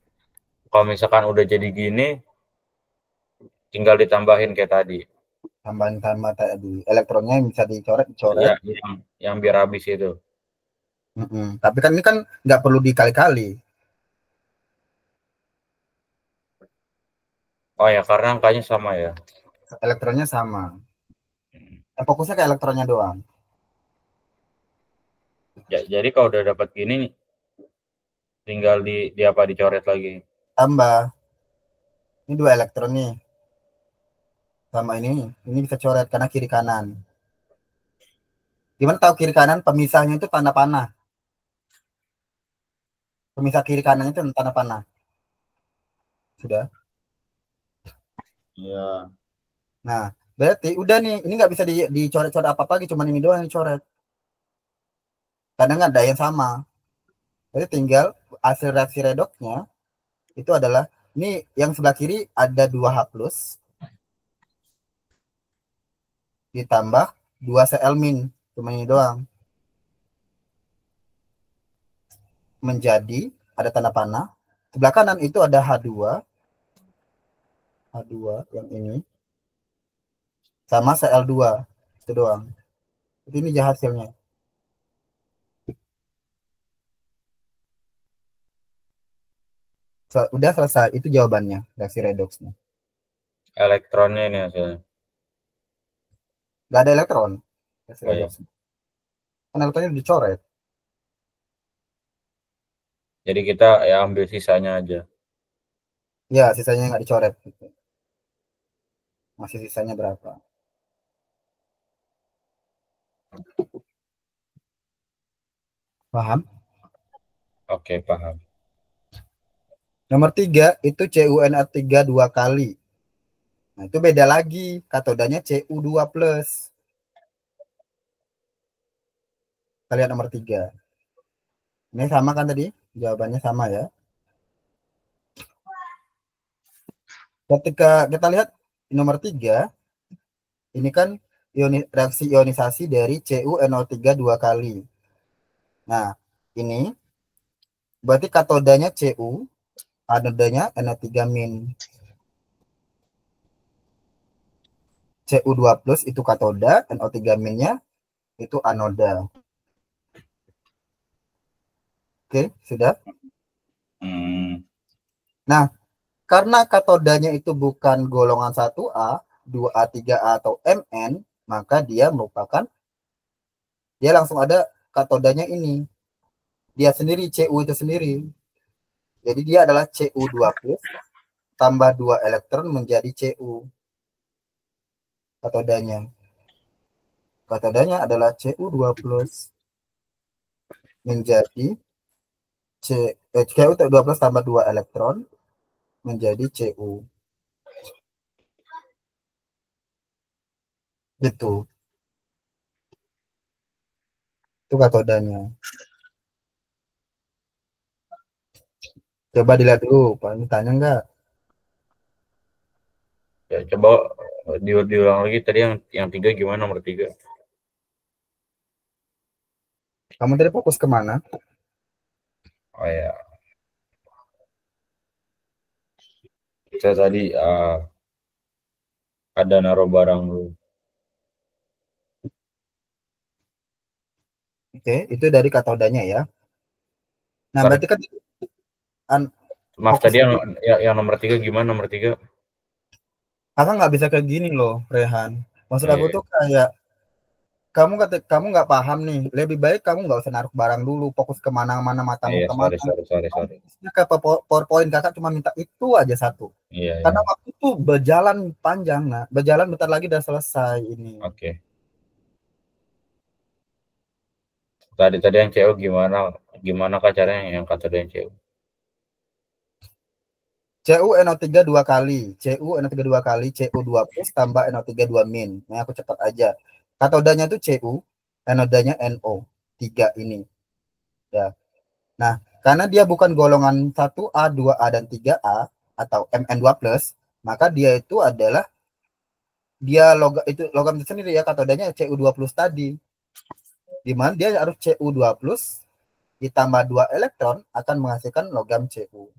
kalau misalkan udah jadi gini, tinggal ditambahin kayak tadi. Tambahan tambah tadi. Elektronnya yang bisa dicoret, Ya, dicoret. yang biar habis itu. Tapi kan ini kan nggak perlu dikali-kali. Oh ya, karena angkanya sama ya. Elektronnya sama. Fokusnya ke elektronnya doang. Jadi kalau udah dapat gini, tinggal di apa dicoret lagi. Tambah. Ini 2 elektron nih. Sama ini bisa coret karena kiri kanan. Gimana tahu kiri kanan pemisahnya itu tanda panah. Pemisah kiri kanan itu tanda panah. Sudah. Iya. Nah, berarti udah nih. Ini nggak bisa dicoret-coret apa-apa lagi. Cuman ini doang yang dicoret. Karena nggak ada yang sama. Jadi tinggal hasil reaksi redoksnya itu adalah ini yang sebelah kiri ada 2H plus ditambah 2 Cl min. Cuma ini doang. Menjadi ada tanda panah. Sebelah kanan itu ada H2 yang ini sama Cl2 itu doang. Ini hasilnya. Udah selesai, itu jawabannya reaksi redoksnya. Elektronnya ini hasilnya. Nggak ada elektron reaksi Oh ya. redoksnya. Kan elektronnya dicoret. Jadi kita ya ambil sisanya aja. Ya, sisanya nggak dicoret. Gitu. Masih sisanya berapa? Paham? Oke, paham. Nomor 3 itu CuNO3 2 kali. Nah, itu beda lagi. Katodanya Cu2 plus. Kita lihat nomor 3. Ini sama kan tadi? Jawabannya sama ya. Ketika kita lihat nomor 3, ini kan reaksi ionisasi dari CuNO3 2 kali. Nah, ini berarti katodanya Cu, anodanya NO3 min. Cu2 plus itu katoda, NO3 minnya itu anoda. Oke, sudah. Nah, karena katodanya itu bukan golongan 1A, 2A, 3A atau Mn, maka dia merupakan, dia langsung ada katodanya ini. Dia sendiri, Cu itu sendiri. Jadi dia adalah Cu2 plus tambah 2 elektron menjadi Cu. Katodanya. Katodanya adalah Cu2 plus menjadi Cu2 plus tambah 2 elektron menjadi Cu. Gitu. Itu katodanya. Coba dilihat dulu, Pak. Ini tanya enggak? Ya, coba diulang lagi tadi yang 3 gimana nomor 3? Kamu tadi fokus kemana? Oh ya, kita tadi ada naruh barang dulu. Oke, itu dari katodanya ya. Nah, berarti kan Maaf fokus tadi yang nomor 3 gimana nomor 3? kakak nggak bisa kayak gini loh, Rehan. Maksud Oh, aku iya. tuh kayak kamu nggak paham nih. Lebih baik kamu nggak usah naruh barang dulu, fokus kemana-mana, matamu Iya, kemana. sorry. Ke PowerPoint kakak cuma minta itu aja satu. Iya, Karena iya. waktu itu berjalan panjang, nah. Berjalan bentar lagi udah selesai ini. Oke. Tadi yang CO gimana? Gimana Kak caranya yang kata yang CO? CuNO3 dua kali, CuNO3 dua kali, Cu2 plus tambah NO3 2 min. Nah, aku cepat aja. Katodanya tuh Cu, anodanya NO3 ini. Ya. Nah, karena dia bukan golongan 1A, 2A, dan 3A atau Mn2+, maka dia itu adalah logam itu sendiri ya, katodanya Cu2 plus tadi. Di mana dia harus Cu2 plus ditambah 2 elektron akan menghasilkan logam Cu.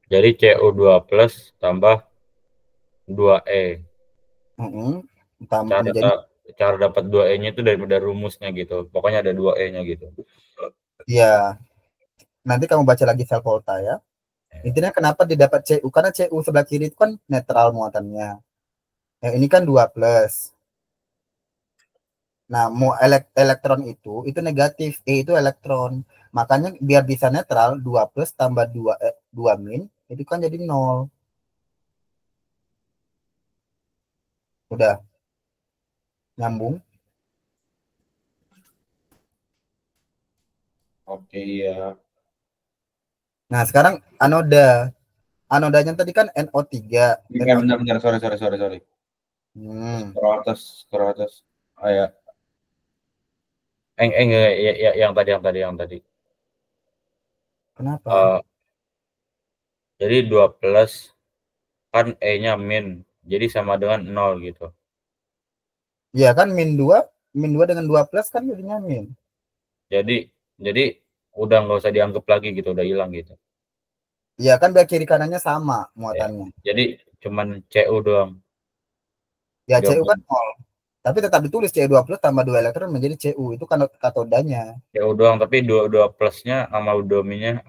Jadi Cu2 plus tambah 2E. Cara Menjadi cara dapat 2E-nya itu dari rumusnya gitu. Pokoknya ada 2E-nya gitu. ya, nanti kamu baca lagi sel volta ya. Intinya kenapa didapat Cu? Karena Cu sebelah kiri itu kan netral muatannya. Yang ini kan 2 plus. Nah, mau elektron itu negatif, E itu elektron. Makanya biar bisa netral, 2 plus tambah 2 min, itu kan jadi 0. Udah nyambung. Oke, ya. Nah, sekarang anoda. Anodanya tadi kan NO3. Bentar. Sorry. Hmm, Scroll atas. Oh, ya. Yang tadi. kenapa? Jadi 2 plus kan E-nya min. Jadi sama dengan 0 gitu. Iya kan min 2 dengan 2 plus kan jadinya min. Jadi udah nggak usah dianggap lagi gitu, udah hilang gitu. Iya kan biar kiri kanannya sama Ya. muatannya. Jadi cuman CU doang. Ya Cu kan Jawaban 0. Tapi tetap ditulis Cu2 plus tambah 2 elektron menjadi Cu. Itu kan katodanya. CU doang, tapi dua plusnya sama dua minnya,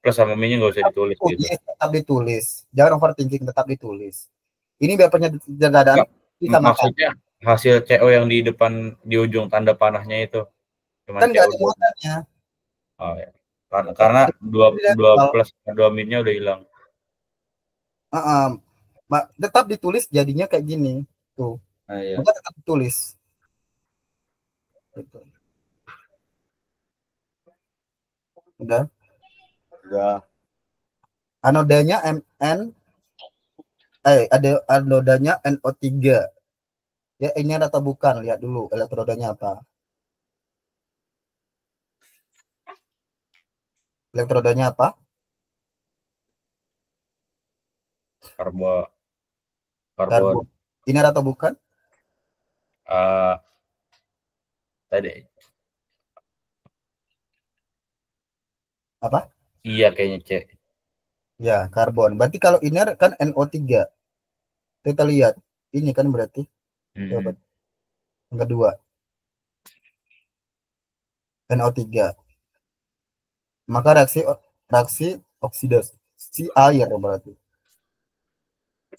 plus sama minnya nggak usah ditulis gitu. Tetap ditulis. Jangan overthinking, tetap ditulis. Ini biar penjelasan Nggak, disamakan. maksudnya hasil CO yang di depan di ujung tanda panahnya itu cuman Kan nggak CO ada doang. muatannya. Oh, ya. Karena dua plus dua minnya udah hilang. Tetap ditulis jadinya kayak gini. Tuh. Ah, iya. Maka tetap ditulis. Gitu. Udah. Udah. Anodanya ada anodanya NO3. Ya, ini atau bukan? Lihat dulu elektrodanya apa. Elektrodanya apa? Karbon. Karbon. Ini atau bukan? Uh, tadi Apa? iya kayaknya C. Ya, karbon. Berarti kalau iner kan NO3. Kita lihat. Ini kan berarti. Coba. Yang kedua. NO3. Maka reaksi oksidasi air berarti.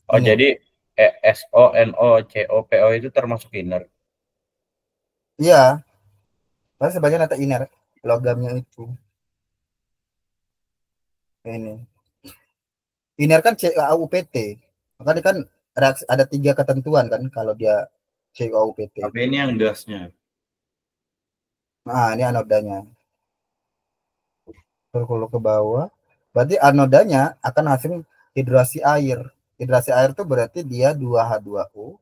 Oh, Ini. jadi SO, NO, CO, PO itu termasuk inner. Iya. Karena sebagian ada iner. Logamnya itu. Ini. Iner kan CaUPT. Maka dia kan reaksi, ada 3 ketentuan kan kalau dia CaUPT. Tapi ini yang gasnya. Nah, ini anodanya. Terus kalau ke bawah, berarti anodanya akan hasil hidrasi air. Hidrasi air itu berarti dia 2H2O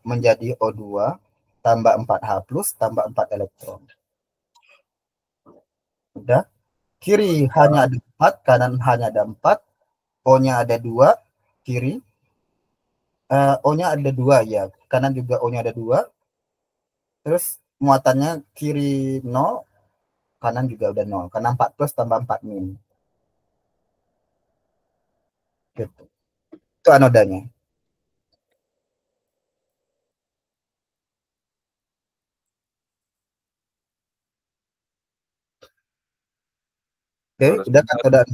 menjadi O2 tambah 4H plus tambah 4 elektron. Udah. Kiri hanya ada 4, kanan hanya ada 4, O-nya ada 2, kiri O-nya ada 2 ya, kanan juga O-nya ada 2. Terus muatannya kiri 0, kanan juga udah 0. Karena 4 plus tambah 4 min. Gitu. Itu anodanya. Oke, udah kan udah.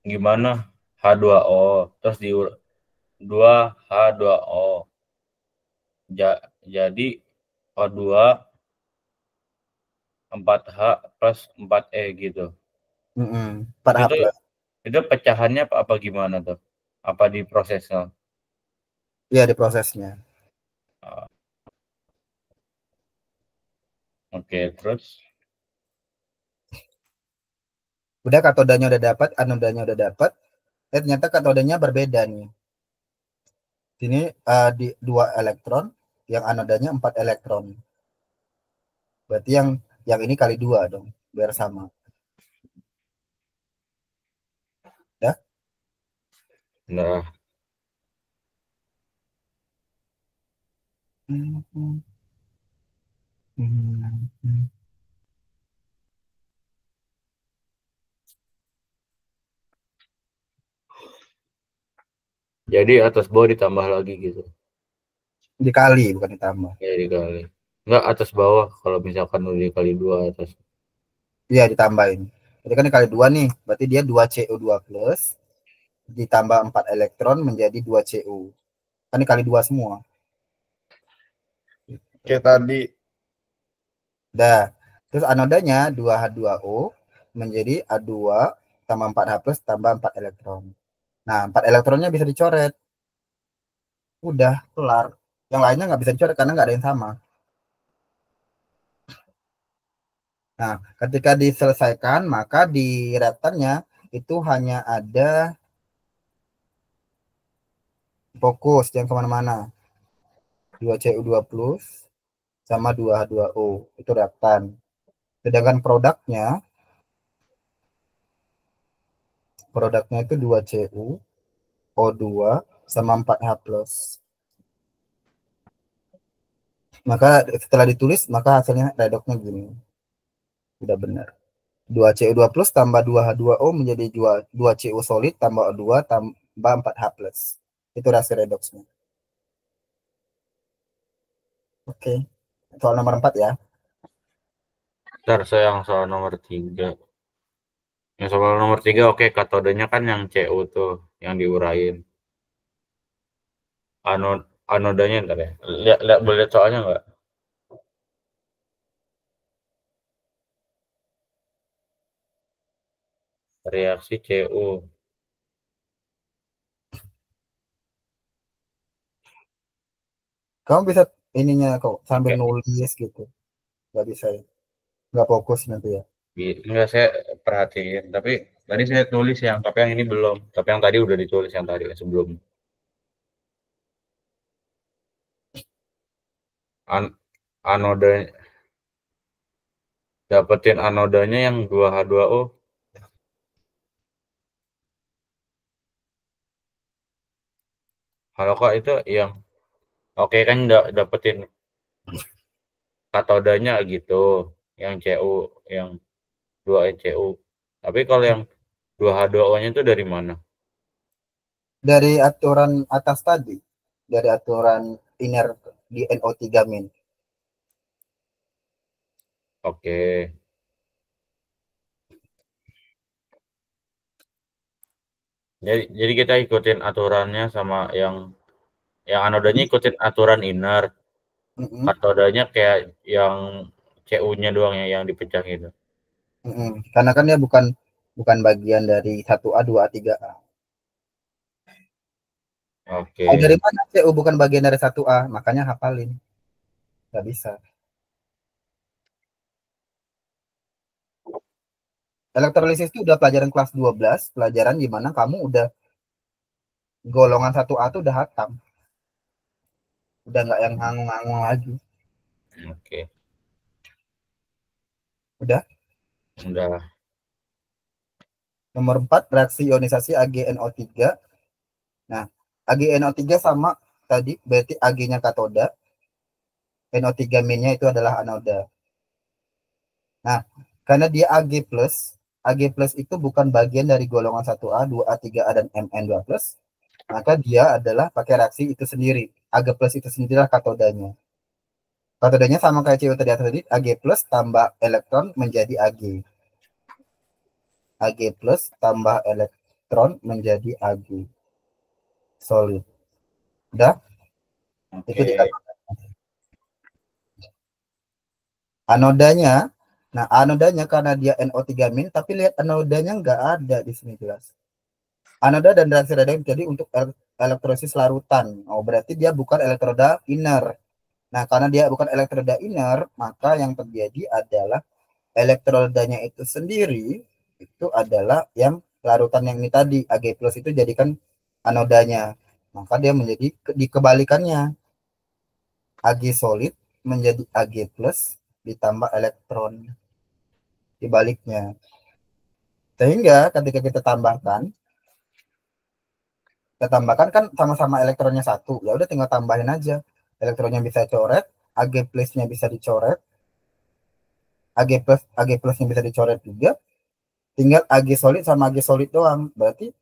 Gimana? H2O terus di 2H2O. Jadi O2 4H plus 4E gitu. 4H Itu plus. itu pecahannya apa gimana tuh? Apa di prosesnya? Iya, di prosesnya. Oke, terus Udah katodanya udah dapat, anodanya udah dapat. Ternyata katodanya berbeda nih. Sini di 2 elektron, yang anodanya 4 elektron. Berarti yang ini kali 2 dong, biar sama. Ya? Nah, jadi atas bawah ditambah lagi gitu. Dikali, bukan ditambah. Ya dikali. Enggak atas bawah kalau misalkan udah dikali 2 atas. Iya, ditambahin. Jadi kan dikali 2 nih, berarti dia 2Cu2 plus ditambah 4 elektron menjadi 2Cu. Kan dikali 2 semua. Kayak tadi. Dah. Terus anodanya 2H2O menjadi A2 tambah 4H plus tambah 4 elektron. Nah, 4 elektronnya bisa dicoret. Udah, kelar. Yang lainnya nggak bisa dicoret karena nggak ada yang sama. Nah, ketika diselesaikan, maka di reaktornya itu hanya ada fokus yang kemana-mana. 2Cu2 plus sama 2H2O. Itu reaktan. Sedangkan produknya itu 2Cu, O2 sama 4H plus. Maka setelah ditulis, maka hasilnya redoksnya gini. Sudah benar. 2Cu2 plus tambah 2H2O menjadi 2Cu solid tambah O2 tambah 4H plus. Itu hasil redoksnya. Oke. Soal nomor 4 ya. Ntar saya yang soal nomor 3. Yang soal nomor 3 oke, katodenya kan yang Cu tuh yang diurain. Anodanya ntar ya. Lihat boleh soalnya nggak? Reaksi Cu. Kamu bisa ininya kok sambil Oke. nulis gitu. Nggak bisa ya. Nggak fokus nanti ya. Enggak, saya perhatiin. Tapi tadi saya tulis tapi yang ini belum. Tapi yang tadi udah ditulis yang tadi sebelum. Anoda dapetin anodanya yang 2H2O. Kalau kok itu yang oke kan dapetin katodanya gitu, yang Cu, yang 2Cu. Tapi kalau yang 2H2O-nya itu dari mana? Dari aturan atas tadi, dari aturan inner di NO3 min. Oke. Jadi kita ikutin aturannya sama yang anodanya ikutin aturan inner, katodanya kayak yang Cu-nya doang yang dipecah gitu. Karena kan dia bukan bagian dari 1A, 2A, 3A. Oke. Dari mana Cu bukan bagian dari 1A? Makanya hafalin. Nggak bisa. Elektrolisis itu udah pelajaran kelas 12, pelajaran gimana kamu udah golongan 1A tuh udah hatam. Udah nggak yang ngangung-ngangung lagi. Oke. Udah. Udah. Nomor 4, reaksi ionisasi AgNO3. Nah, AgNO3 sama tadi, berarti Ag-nya katoda, NO3 minnya itu adalah anoda. Nah, karena dia Ag plus itu bukan bagian dari golongan 1A, 2A, 3A, dan Mn2 plus, maka dia adalah pakai reaksi itu sendiri. Ag plus itu sendirilah katodanya. Katodanya sama kayak CO tadi, Ag plus tambah elektron menjadi Ag. Ag plus tambah elektron menjadi Ag. Solid. Udah? Itu Oke. dikatakan. Anodanya, nah anodanya karena dia NO3 min, tapi lihat anodanya nggak ada di sini jelas. Anoda dan reaksi redoks jadi untuk elektrolisis larutan. Oh, berarti dia bukan elektroda inner. Nah, karena dia bukan elektroda inner, maka yang terjadi adalah elektrodanya itu sendiri itu adalah yang larutan yang ini tadi, Ag+ itu jadikan anodanya. Maka dia menjadi dikebalikannya. Ag solid menjadi Ag+ ditambah elektron. Dibaliknya. Sehingga ketika kita tambahkan kan sama-sama elektronnya satu. Ya udah tinggal tambahin aja. Elektronnya bisa coret, Ag+-nya bisa dicoret, Ag+nya bisa dicoret juga. Tinggal Ag solid sama Ag solid doang. Berarti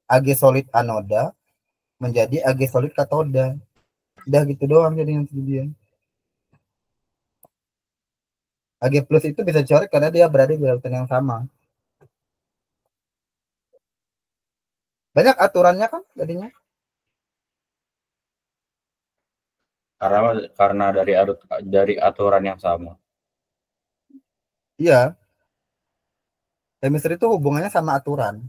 Ag solid anoda menjadi Ag solid katoda. Udah gitu doang jadi yang dia. Ag+ itu bisa coret karena dia berada di larutan yang sama. Banyak aturannya kan jadinya. Karena dari aturan yang sama. Iya. Chemistry itu hubungannya sama aturan.